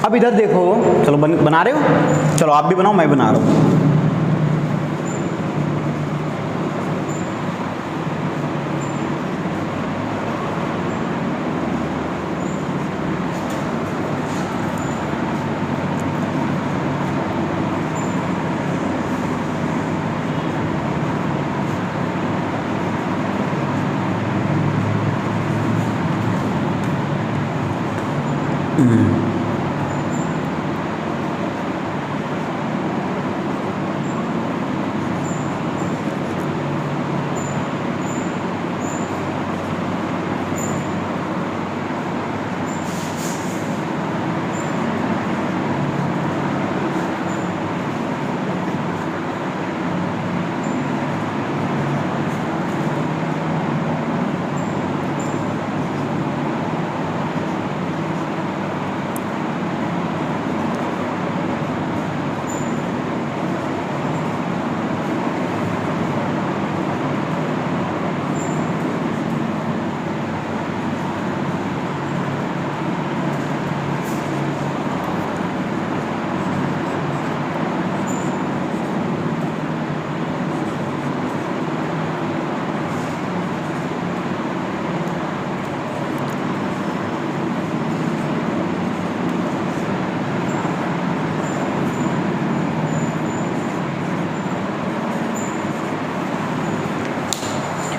Speaker 1: अब इधर देखो, चलो बना रहे हो, चलो आप भी बनाओ, मैं बना रहा हूं।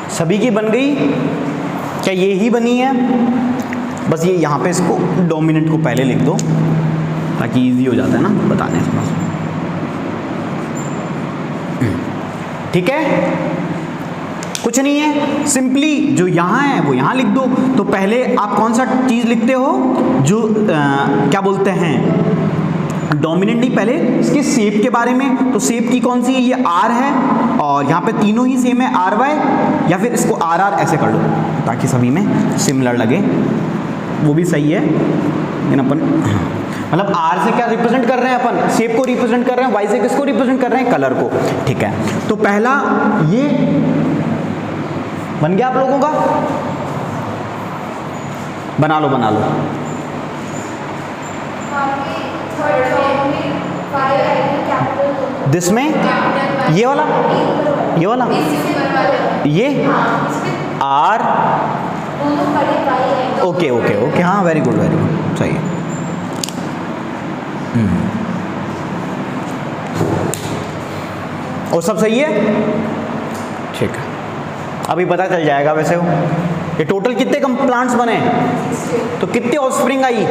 Speaker 1: सभी की बन गई क्या? ये ही बनी है, बस ये यहाँ पे इसको डोमिनेंट को पहले लिख दो ताकि इजी हो जाता है ना बताने के पास। ठीक है, कुछ नहीं है, सिंपली जो यहाँ है वो यहाँ लिख दो। तो पहले आप कौन सा चीज़ लिखते हो जो क्या बोलते हैं, डोमिनेंट नहीं, पहले इसके शेप के बारे में। तो शेप की कौन सी है? ये आर है, और यहाँ पे तीनों ही सेम है, आर वाई, या फिर इसको आर आर ऐसे कर दो ताकि सभी में सिमिलर लगे, वो भी सही है। लेकिन अपन मतलब आर से क्या रिप्रेजेंट कर रहे हैं, अपन शेप को रिप्रेजेंट कर रहे हैं, वाई से किसको रिप्रेजेंट कर रहे हैं, कलर को। ठीक है, तो पहला ये बन गया आप लोगों का, बना लो बना लो। दिस में ये वाला ये आर, ओके ओके ओके, हाँ वेरी गुड सही है। और सब सही है, ठीक है। अभी पता चल जाएगा वैसे हो ये टोटल कितने प्लांट्स बने, तो कितनी ऑफस्प्रिंग आई।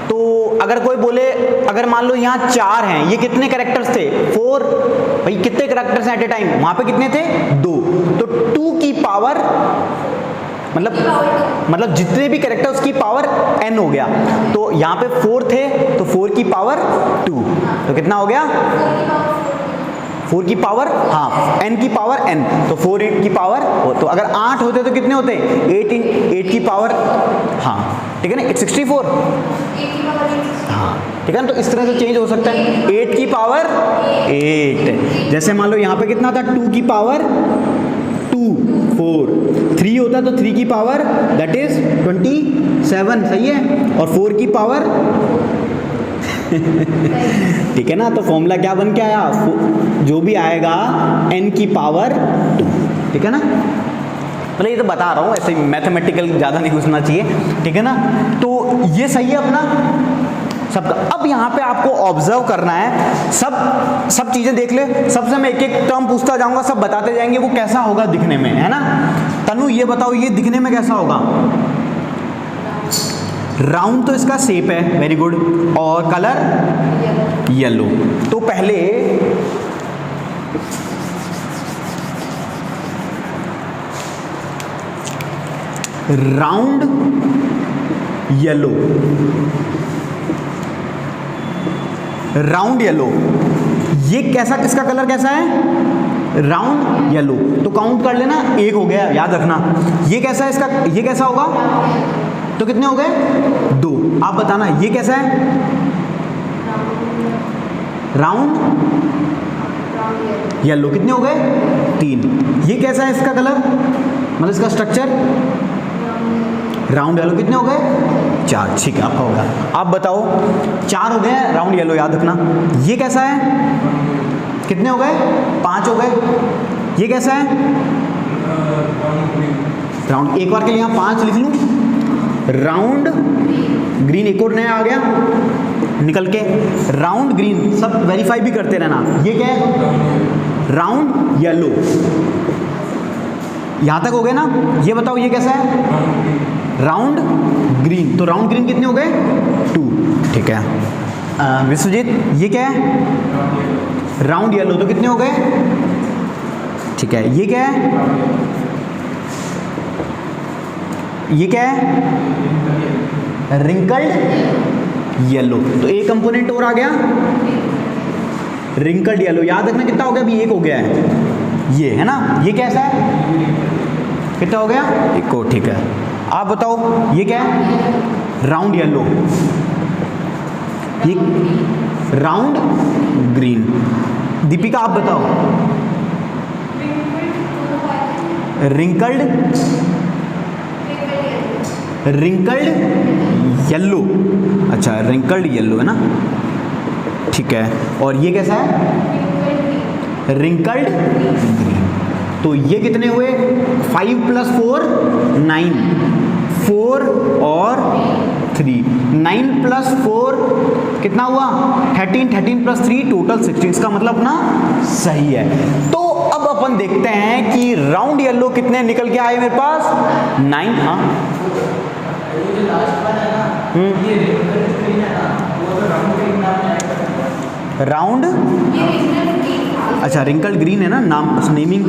Speaker 1: तो अगर कोई बोले, अगर मान लो यहाँ 4 हैं, ये कितने कैरेक्टर्स थे, 4, भाई कितने कैरेक्टर्स हैं एट ए टाइम, वहाँ पे कितने थे, 2, तो 2 की पावर मतलब जितने भी कैरेक्टर उसकी पावर n हो गया। तो यहाँ पे 4 थे तो 4 की पावर 2, तो कितना हो गया, 4 की पावर, हाँ n की पावर n, तो 4 की पावर, तो अगर 8 होते तो कितने होते, 8 की पावर, हाँ ठीक है ना, 64, हाँ ठीक है ना। तो इस तरह से चेंज हो सकता है, 8 की पावर 8, जैसे मान लो यहाँ पे कितना था, 2 की पावर 2, 4, 3 होता तो 3 की पावर दैट इज 27, सही है, और 4 की पावर ठीक है ना। तो फॉर्मूला क्या बन के आया, जो भी आएगा n की पावर 2, ठीक है ना। मतलब ये तो बता रहा हूँ, ऐसे मैथमेटिकल ज़्यादा नहीं घुसना चाहिए, ठीक है ना। तो ये सही है अपना, सबका। अब यहाँ पे आपको ऑब्जर्व करना है, सब चीजें देख ले, सबसे मैं एक एक टर्म पूछता जाऊंगा, सब बताते जाएंगे वो कैसा होगा दिखने में, है ना। तनु ये बताओ ये दिखने में कैसा होगा? राउंड तो इसका शेप है, वेरी गुड, और कलर येलो। तो पहले राउंड येलो, राउंड येलो, ये कैसा, किसका कलर कैसा है? Round yellow. तो काउंट कर लेना, एक हो गया, याद रखना। ये कैसा है इसका, ये कैसा होगा? तो कितने हो गए? 2। आप बताना ये कैसा है? राउंड येलो, कितने हो गए? 3। ये कैसा है इसका कलर, मतलब इसका स्ट्रक्चर? राउंड येलो, कितने हो गए? 4। ठीक है, आपका होगा। आप बताओ, 4 हो गए राउंड येलो, याद रखना। ये कैसा है? कितने हो गए? 5 हो गए। ये कैसा है? राउंड, एक बार के लिए यहाँ 5 लिख लूँ, राउंड ग्रीन, एक और नया आ गया निकल के, राउंड ग्रीन, सब वेरीफाई भी करते रहना। ये क्या है? Round yellow. यहां तक हो गए ना? ये बताओ ये कैसा है? Round green. तो राउंड ग्रीन कितने हो गए? 2। ठीक है। विश्वजीत ये क्या है? राउंड येलो, तो कितने हो गए? ठीक है। ये क्या है? ये क्या है? Wrinkled yellow. तो एक कंपोनेंट और आ गया, रिंकल्ड येलो। याद रखना कितना हो गया? अभी 1 हो गया है, ये है ना। ये कैसा है? कितना हो गया? 1 को। ठीक है। आप बताओ ये क्या है? Round yellow. ये राउंड ग्रीन। दीपिका आप बताओ, रिंकल्ड येलो। अच्छा, रिंकल्ड येलो है ना, ठीक है। और ये कैसा है? Wrinkled green. तो ये कितने हुए? 5 + 4 9, 4 और 3, 9 + 4 कितना हुआ? 13, 13 + 3 टोटल 16। इसका मतलब ना सही है। तो अब अपन देखते हैं कि राउंड येलो कितने निकल के आए मेरे पास? 9। हाँ, राउंड, अच्छा रिंकल्ड ग्रीन है ना नाम, नेमिंग।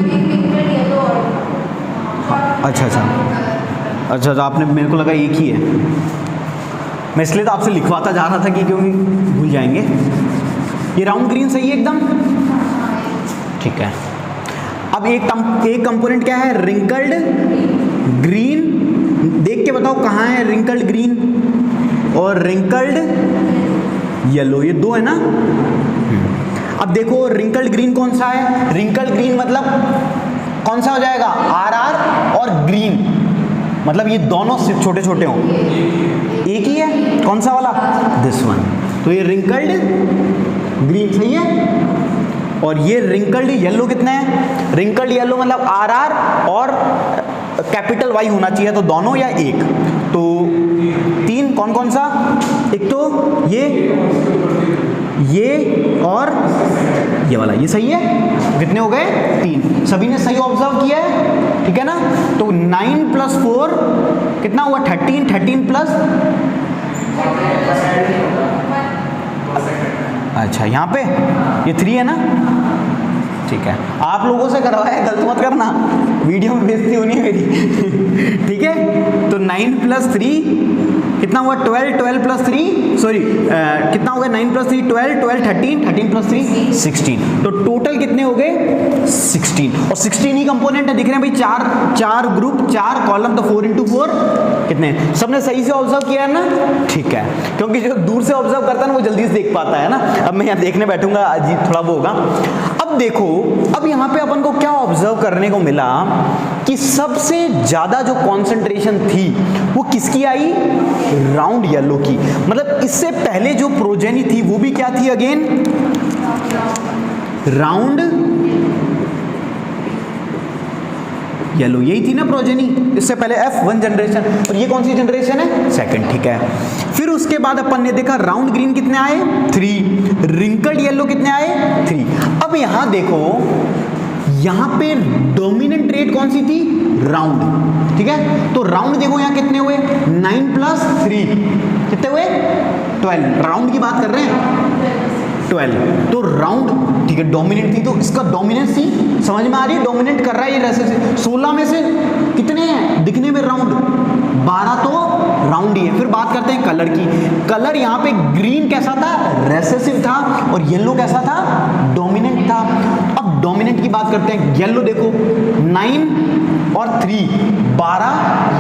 Speaker 1: अच्छा अच्छा अच्छा, तो आपने, मेरे को लगा एक ही है, मैं इसलिए तो आपसे लिखवाता जा रहा था कि क्योंकि भूल जाएंगे। ये राउंड ग्रीन सही है एकदम, ठीक है। अब एक कंपोनेंट क्या है? Wrinkled green. देख के बताओ कहाँ है रिंकल्ड ग्रीन और रिंकल्ड येलो, ये 2 है ना। अब देखो रिंकल्ड ग्रीन कौन सा है? रिंकल्ड ग्रीन मतलब कौन सा हो जाएगा? RR और ग्रीन, मतलब ये दोनों छोटे छोटे हों, एक ही है। कौन सा वाला? This one. तो ये रिंकल्ड ग्रीन सही है। और ये रिंकल्ड येलो कितने हैं? रिंकल्ड येलो मतलब RR और कैपिटल Y होना चाहिए, तो दोनों या एक। तो 3 कौन कौन सा? एक तो ये और ये वाला, ये सही है। कितने हो गए? 3। सभी ने सही ऑब्जर्व किया है, ठीक है ना। तो 9 + 4 कितना हुआ? 13, 13 प्लस, अच्छा यहाँ पे ये 3 है ना, ठीक है। आप लोगों से करवाया, गलत मत करना, वीडियो में बेइज्जती होनी है मेरी ठीक है। तो 9 + 3 कितना हुआ? 12, 12 + 3 सॉरी कितना हो गया? 9 + 3 12, 12 13, 13 + 3 16। तो टोटल कितने हो गए? 16। और 16 ही कंपोनेंट है, दिख रहे हैं भाई, 4 ग्रुप, 4 कॉलम, तो 4 × 4 कितने? सबने सही से ऑब्जर्व किया है ना, ठीक है। क्योंकि जो दूर से ऑब्जर्व करता है ना वो जल्दी से देख पाता है ना। अब मैं यहाँ देखने बैठूंगा, अजीब थोड़ा वो होगा। अब देखो, अब यहाँ पे अपन को क्या ऑब्जर्व करने को मिला कि सबसे ज्यादा जो कॉन्सेंट्रेशन थी वो किसकी आई? राउंड येलो की। मतलब इससे पहले जो प्रोजेनी थी वो भी क्या थी? अगेन राउंड येलो, यही थी ना प्रोजेनी इससे पहले F1 जनरेशन, और ये कौन सी जनरेशन है? सेकंड, ठीक है। फिर उसके बाद अपन ने देखा राउंड ग्रीन कितने आए? 3, रिंकल्ड येलो कितने आए? 3। अब यहां देखो, यहां पे डोमिनेंट ट्रेट कौन सी थी? राउंड, ठीक है। तो राउंड देखो यहां कितने हुए? 9 + 3 कितने हुए? 12। राउंड की बात कर रहे हैं, 12। तो राउंड, ठीक है, डोमिनेंट थी, तो इसका डोमिनेंस थी, समझ में आ रही है? डोमिनेट कर रहा है ये रेसेसिव। 16 में से कितने हैं दिखने में राउंड? 12 तो राउंड ही है। फिर बात करते हैं कलर की। कलर यहाँ पे ग्रीन कैसा था? रेसेसिव था, और येलो कैसा था? डोमिनेंट था। अब डोमिनेंट की बात करते हैं। येलो देखो 9 और 3, 12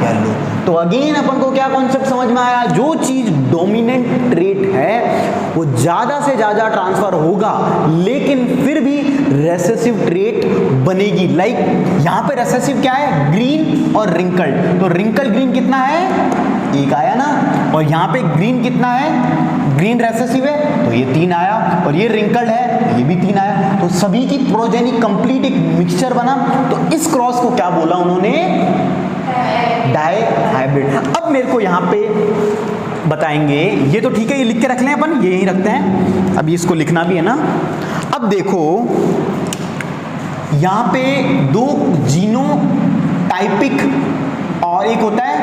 Speaker 1: येलो। तो अगेन अपन को क्या कॉन्सेप्ट समझ में आया? जो चीज डोमिनेंट ट्रेट है वो ज्यादा से ज्यादा ट्रांसफर होगा, लेकिन फिर भी रेसेसिव ट्रेट बनेगी। लाइक यहां पे रेसेसिव क्या है? ग्रीन और रिंकल्ड। तो रिंकल ग्रीन कितना है? 1 आया ना, और यहां पे ग्रीन कितना है? ग्रीन रेसेसिव है तो ये 3 आया, और ये रिंकल्ड है तो ये भी 3 आया। तो सभी की प्रोजेनी कंप्लीट एक मिक्सचर बना। तो इस क्रॉस को क्या बोला उन्होंने? Dihybrid. अब मेरे को यहां पे बताएंगे, ये तो ठीक है, ये लिख के रख लें अपन, ये यहीं रखते हैं, अभी इसको लिखना भी है ना। अब देखो यहां पे 2 जीनोटाइपिक और एक होता है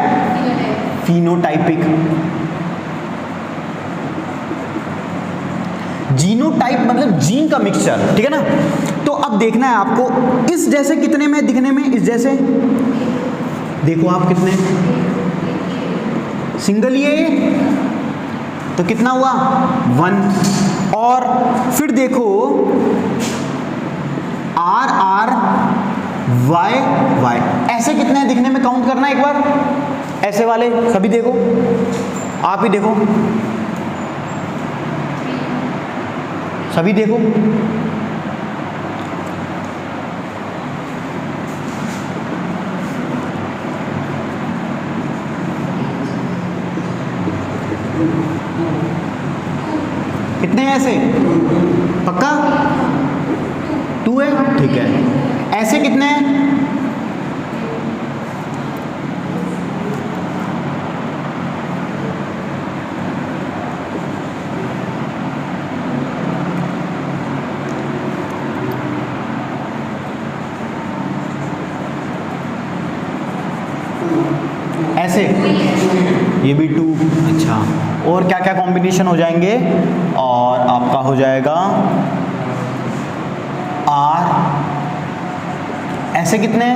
Speaker 1: फिनोटाइपिक। जीनोटाइप मतलब जीन का मिक्सचर, ठीक है ना। तो अब देखना है आपको, इस जैसे कितने में दिखने में? इस जैसे देखो आप कितने? सिंगल ये तो कितना हुआ? 1। और फिर देखो R R Y Y, ऐसे कितने हैं दिखने में? काउंट करना एक बार, ऐसे वाले सभी देखो, आप ही देखो, सभी देखो। कितने हैं ऐसे? पक्का 2 है, ठीक है। ऐसे कितने हैं? ऐसे, ये भी 2। अच्छा, और क्या क्या कॉम्बिनेशन हो जाएंगे? और आपका हो जाएगा R, ऐसे कितने?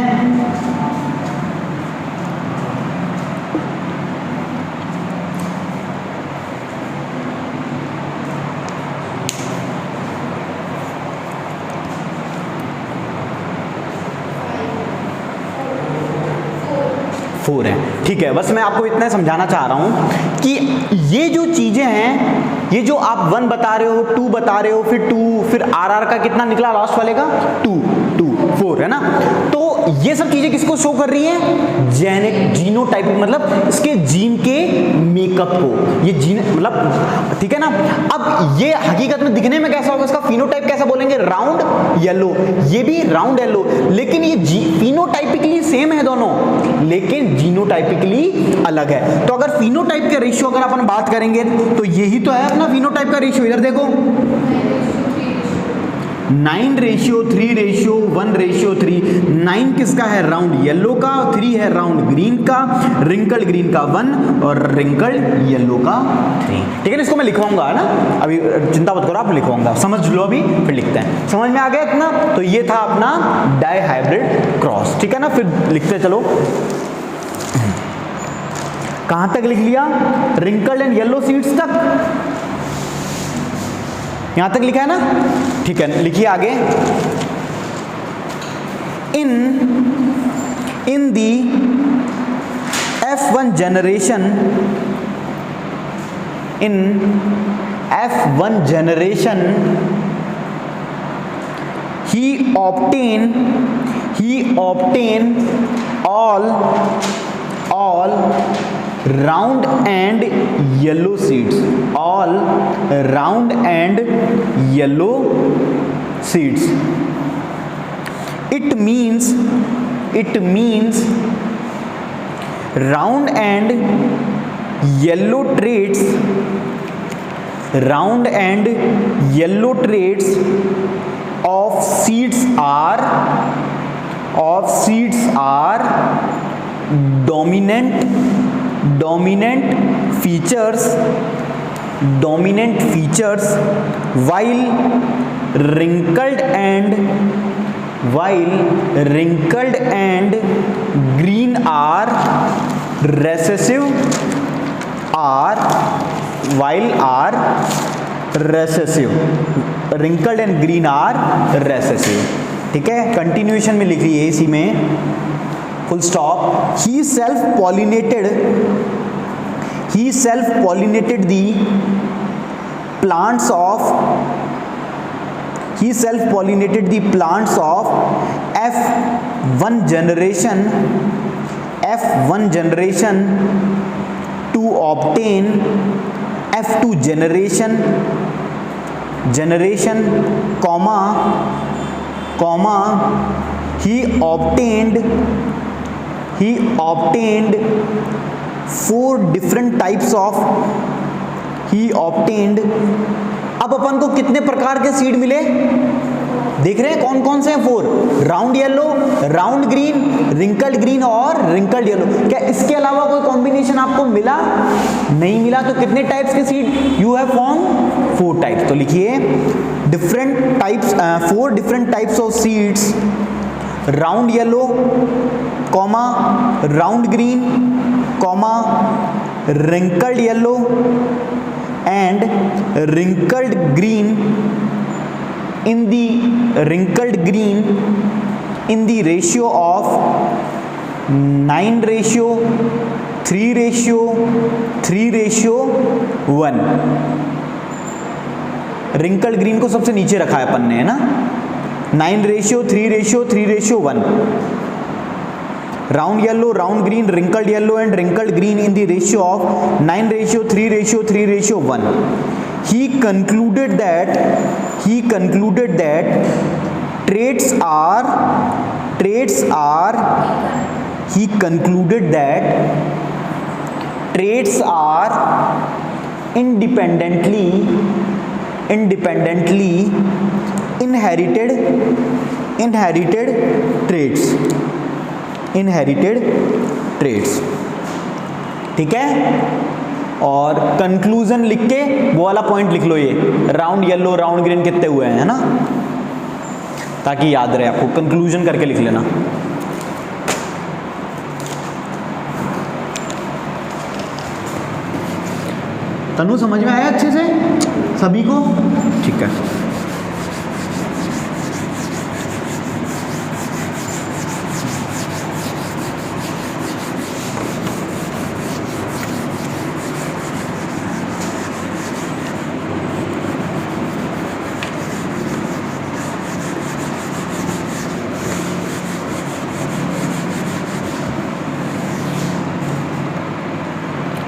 Speaker 1: फोर है, ठीक है। बस मैं आपको इतना समझाना चाह रहा हूं कि ये जो चीजें हैं, ये जो आप 1 बता रहे हो, 2 बता रहे हो, फिर 2, फिर आर का कितना निकला लास्ट वाले का? 2, 4 है ना। तो ये सब चीजें किसको शो कर रही हैं? जेनेटिक, जीनोटाइपिक, मतलब इसके जीन के मेकअप को, ये जीन मतलब, ठीक है ना। अब ये हकीकत में दिखने में कैसा होगा? इसका फिनोटाइप कैसा बोलेंगे? Round yellow. ये भी राउंड येलो, लेकिन ये फिनोटाइपिकली सेम है दोनों, लेकिन जीनोटाइपिकली अलग है। तो अगर फिनोटाइप के रेशियो अगर अपन बात करेंगे तो यही तो है अपना फिनोटाइप का रेशियो। इधर देखो 9:3:1:3। 9 किसका है? राउंड येलो का, 3 है राउंड ग्रीन का, रिंकल्ड ग्रीन का 1 और रिंकल्ड येलो का 3। ठीक है ना, इसको मैं लिखवाऊंगा है ना, अभी चिंता मत करो, आप लिखवाऊंगा, समझ लो अभी, फिर लिखते हैं। समझ में आ गया इतना? तो ये था अपना डाई हाइब्रिड क्रॉस, ठीक है ना। फिर लिखते चलो, कहां तक लिख लिया? रिंकल्ड एंड येलो सीड्स तक, यहां तक लिखा है ना, ठीक है। लिखिए आगे, इन दी F1 generation, in F1 generation he obtained all round and yellow seeds, all round and yellow seeds. It means it means round and yellow traits of seeds are dominant features while wrinkled and green are recessive wrinkled and green are recessive। ठीक है, continuation में लिख लीजिए इसी में, full stop. he self pollinated the plants of F1 generation to obtain F2 generation, he obtained 4 different types of अब अपन को कितने प्रकार के सीड मिले देख रहे हैं, कौन कौन से हैं? 4। Round yellow, round green, wrinkled green और रिंकल्ड येलो। क्या इसके अलावा कोई कॉम्बिनेशन आपको मिला? नहीं मिला। तो कितने टाइप्स के seed you have form? 4 types. तो लिखिए 4 different types of seeds, round yellow, comma round green, comma wrinkled yellow and wrinkled green in the ratio of 9:3:1। wrinkled green को सबसे नीचे रखा है अपन ने, है ना, 9:3:1। round yellow, round green, wrinkled yellow and wrinkled green in the ratio of 9:3:1। He concluded that traits are independently inherited traits। ठीक है, और कंक्लूजन लिख के वो वाला पॉइंट लिख लो, ये राउंड येलो राउंड ग्रीन कितने हुए हैं, है ना, ताकि याद रहे आपको। कंक्लूजन करके लिख लेना। तनु समझ में आया अच्छे से सभी को? ठीक है।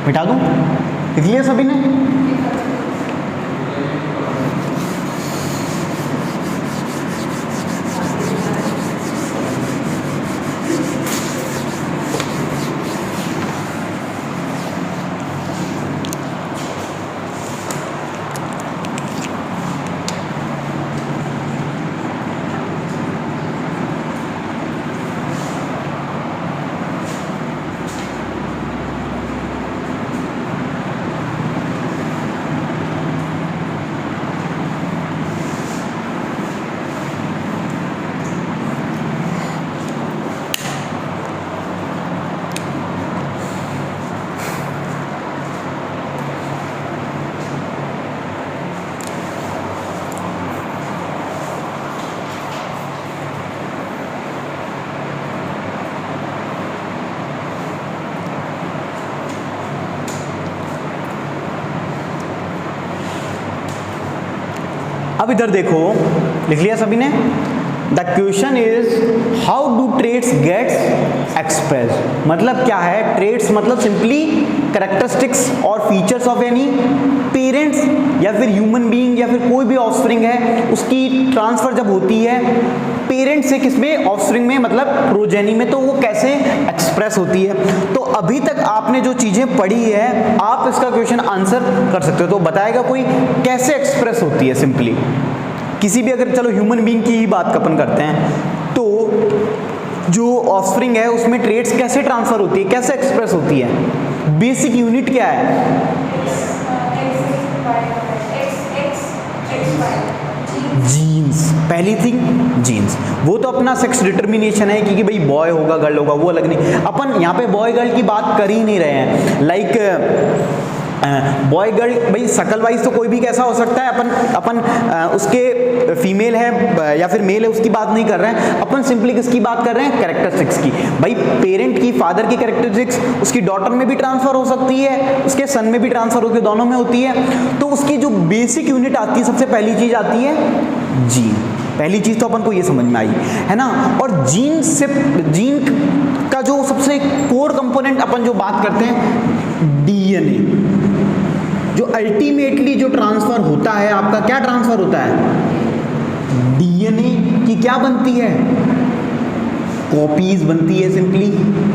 Speaker 1: मिटा दूं? लिख लिया सभी ने? अब इधर देखो, लिख लिया सभी ने? The question is how do traits gets express. मतलब क्या है? ट्रेट्स मतलब सिंपली कैरेक्टरिस्टिक्स और फीचर्स ऑफ एनी पेरेंट्स या फिर ह्यूमन बीइंग या फिर कोई भी ऑफस्प्रिंग है, उसकी ट्रांसफर जब होती है पेरेंट से किसमें, ऑफस्प्रिंग में, मतलब प्रोजेनी में, तो वो कैसे एक्सप्रेस होती है। तो अभी तक आपने जो चीजें पढ़ी है आप इसका क्वेश्चन आंसर कर सकते हो। तो बताएगा कोई कैसे एक्सप्रेस होती है सिंपली किसी भी, अगर चलो ह्यूमन बीइंग की ही बात अपन करते हैं, तो जो ऑफस्प्रिंग है उसमें ट्रेड्स कैसे ट्रांसफर होती है, कैसे एक्सप्रेस होती है, बेसिक यूनिट क्या है, जीन्स। पहली थिंग जीन्स, वो तो अपना सेक्स डिटर्मिनेशन है कि भाई बॉय होगा गर्ल होगा, वो अलग नहीं। अपन यहाँ पे बॉय गर्ल की बात कर ही नहीं रहे हैं। लाइक बॉय गर्ल, भाई शकल वाइज तो कोई भी कैसा हो सकता है, अपन उसके फीमेल है या फिर मेल है उसकी बात नहीं कर रहे हैं, अपन सिंपली किसकी बात कर रहे हैं, कैरेक्टरिस्टिक्स की। भाई पेरेंट की, फादर की कैरेक्टरिस्टिक्स उसकी डॉटर में भी ट्रांसफर हो सकती है, उसके सन में भी ट्रांसफर होकर दोनों में होती है। तो उसकी जो बेसिक यूनिट आती है, सबसे पहली चीज आती है जीन। पहली चीज तो अपन को ये समझ में आई है ना। और जीन का जो सबसे कोर कंपोनेंट अपन जो बात करते हैं, डीएनए, जो अल्टीमेटली जो ट्रांसफर होता है आपका, क्या ट्रांसफर होता है, डीएनए की क्या बनती है, कॉपीज बनती है सिंपली,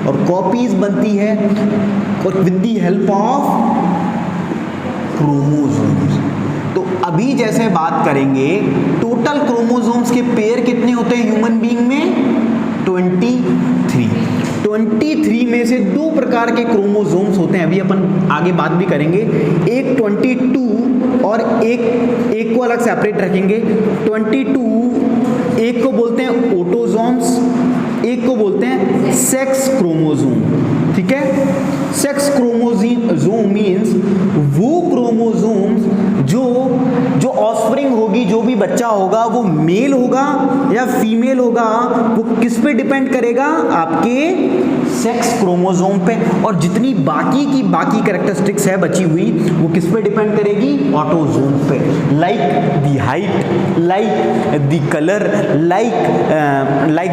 Speaker 1: और कॉपीज बनती है और with the help of chromosomes. तो अभी जैसे बात करेंगे, टोटल क्रोमोसोम्स के पेयर कितने होते हैं ह्यूमन बीइंग में, 23 में से दो प्रकार के क्रोमोसोम्स होते हैं, अभी अपन आगे बात भी करेंगे। एक 22 और एक को अलग सेपरेट रखेंगे। 22 एक को बोलते हैं ऑटोसोम्स, एक को बोलते हैं सेक्स क्रोमोसोम। ठीक है, सेक्स क्रोमोसोम मींस वो क्रोमोसोम्स जो ऑफस्प्रिंग होगी, जो भी बच्चा होगा वो मेल होगा या फीमेल होगा, वो किस पे डिपेंड करेगा, आपके सेक्स क्रोमोसोम पे। और जितनी बाकी की कैरेक्टरिस्टिक्स है बची हुई, वो किस पे डिपेंड करेगी, ऑटोसोम पे। Like the height, like the colour, like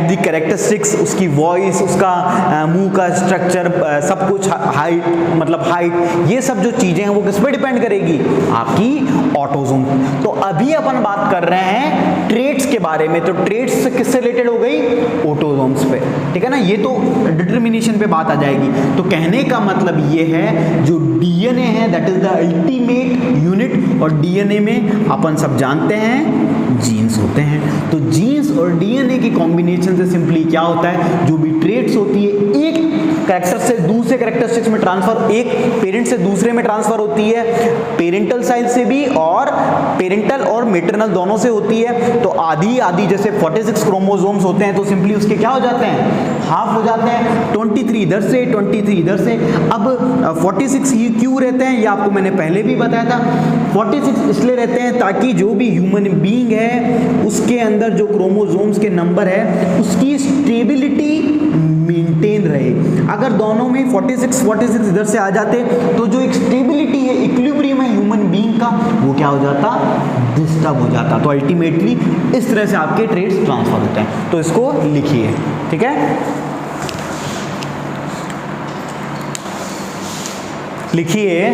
Speaker 1: the characteristics, उसकी वॉइस, उसका मुंह का स्ट्रक्चर, सब कुछ, हाइट मतलब हाइट, ये सब जो चीजें हैं वो किस पे डिपेंड करेगी, आपकी ऑटोसोम। तो अभी अपन बात कर रहे हैं ट्रेट्स के बारे में। तो ट्रेट्स किससे रिलेटेड हो गई, ऑटोसोम्स पे। ठीक है ना, ये तो डिटर्मिनेशन पे बात आ जाएगी। तो कहने का मतलब ये है, जो डीएनए है that is the ultimate unit, और डीएनए में अपन सब जानते हैं जीन्स होते हैं। तो जीन्स और डीएनए की कॉम्बिनेशन से सिंपली क्या होता है, जो भी ट्रेट्स होती है, एक कैरेक्टर से दूसरे कैरेक्टरिस्टिक्स में ट्रांसफर, एक पेरेंट से दूसरे में ट्रांसफर होती है, पेरेंटल साइड से भी और पेरेंटल और मेटरनल दोनों से होती है। तो आधी जैसे 46 क्रोमोसोम्स होते हैं, तो सिंपली उसके क्या हो जाते हैं, हाफ हो जाते हैं। 23 इधर से, 23 इधर से। अब 46 ही क्यों रहते हैं, ये आपको मैंने पहले भी बताया था। 46 इसलिए रहते हैं ताकि जो भी ह्यूमन बीइंग है उसके अंदर जो क्रोमोसोम्स के नंबर है उसकी स्टेबिलिटी मेंटेन रहे। अगर दोनों में 46 इधर से आ जाते तो जो एक स्टेबिलिटी है, इक्विलिब्रियम है ह्यूमन बीइंग का, वो क्या हो जाता, डिस्टर्ब हो जाता। तो अल्टीमेटली इस तरह से आपके ट्रेट्स ट्रांसफर होते हैं। तो इसको लिखिए, ठीक है, लिखिए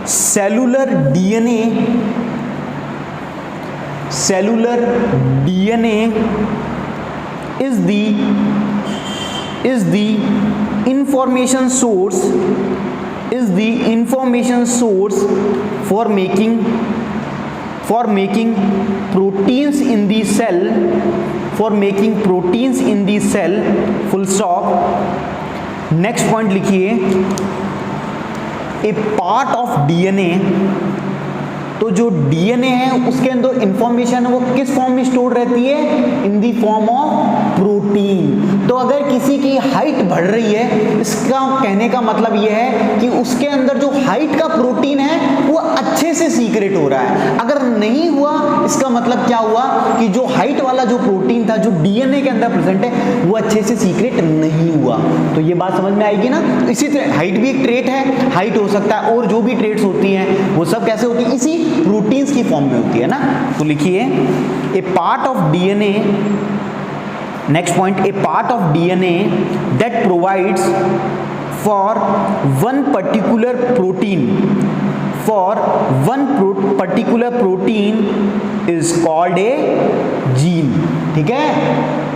Speaker 1: cellular DNA is the information source for making proteins in the cell, full stop। next point लिखिए, a part of DNA, तो जो डीएनए है उसके अंदर इंफॉर्मेशन है वो किस फॉर्म में स्टोर रहती है, इन दी फॉर्म ऑफ प्रोटीन। तो अगर किसी की हाइट बढ़ रही है, इसका कहने का मतलब यह है कि उसके अंदर जो हाइट का प्रोटीन है वो अच्छे से सीक्रेट हो रहा है। अगर नहीं हुआ, इसका मतलब क्या हुआ कि जो हाइट वाला जो प्रोटीन था जो डीएनए के अंदर प्रेजेंट है वो अच्छे से सीक्रेट नहीं हुआ। तो ये बात समझ में आएगी ना। तो इसी तरह हाइट भी एक ट्रेट है, हाइट हो सकता है, और जो भी ट्रेट्स होती हैं वो सब कैसे होती है, इसी प्रोटीन्स की फॉर्म में होती है ना। तो लिखिए a part of DNA, next point, a part of DNA that provides for one particular protein for one particular protein is called a gene. ठीक है,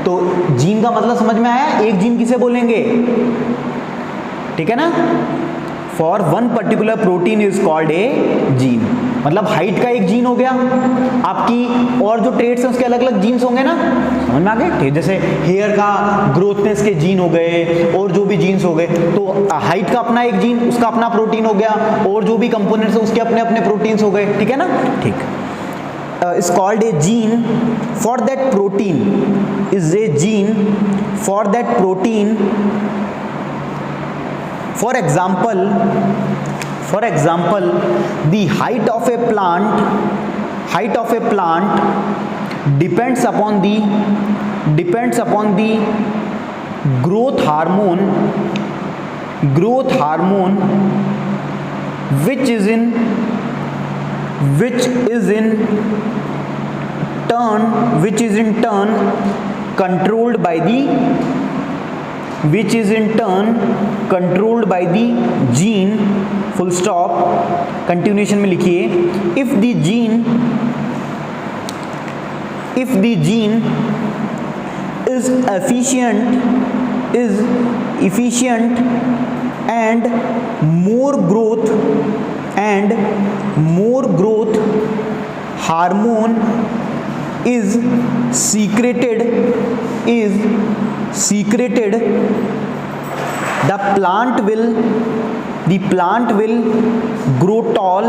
Speaker 1: तो जीन का मतलब समझ में आया, एक जीन किसे बोलेंगे, ठीक है ना, for one particular protein is called a gene. मतलब हाइट का एक जीन हो गया आपकी, और जो ट्रेड्स हैं उसके अलग अलग जीन्स होंगे ना, समझ में आ गए, जैसे हेयर का ग्रोथनेस के जीन हो गए और जो भी जीन्स हो गए, तो हाइट का अपना एक जीन, उसका अपना प्रोटीन हो गया, और जो भी कंपोनेंट्स हैं उसके अपने अपने प्रोटीन्स हो गए। ठीक है ना, ठीक, is called a gene for that protein, is a gene for that protein. For example, the height of a plant depends upon the growth hormone which is in turn controlled by the gene, full stop, continuation में लिखिए, if the gene is efficient and more growth hormone is secreted, the plant will grow tall,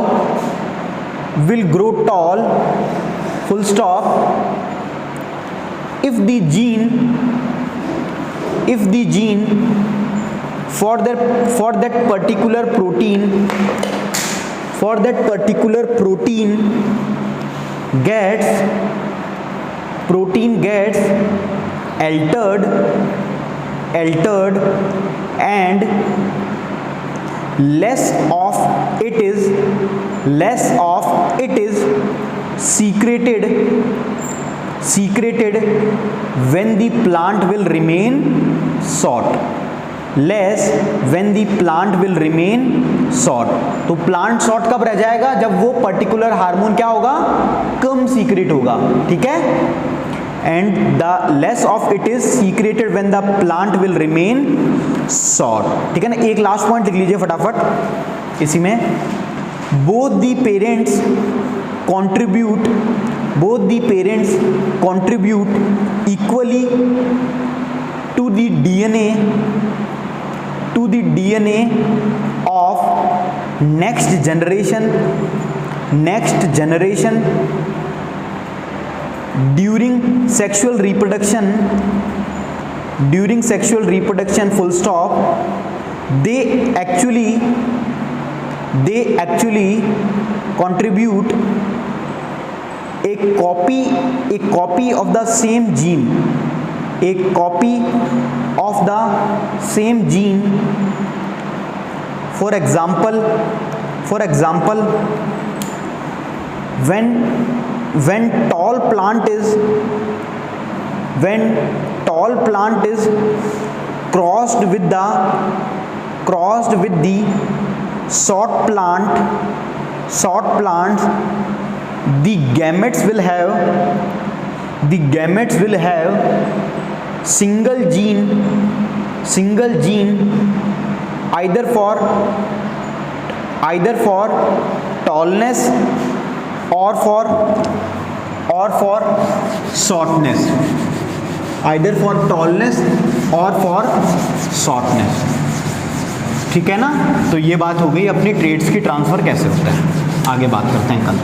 Speaker 1: full stop. If the gene for that particular protein gets altered and less of it is secreted when the plant will remain short, तो plant short कब रह जाएगा, जब वो particular hormone क्या होगा, कम secret होगा। ठीक है, and the less of it is secreted when the plant will remain short। ठीक है ना, एक लास्ट पॉइंट लिख लीजिए फटाफट इसी में, both the parents contribute equally to the DNA of next generation during sexual reproduction, full stop. They actually contribute a copy of the same gene, for example when tall plant is crossed with the short plant, the gametes will have single gene either for tallness or for shortness, ठीक है ना। तो ये बात हो गई अपनी trades की ट्रांसफ़र कैसे होता है, आगे बात करते हैं कल।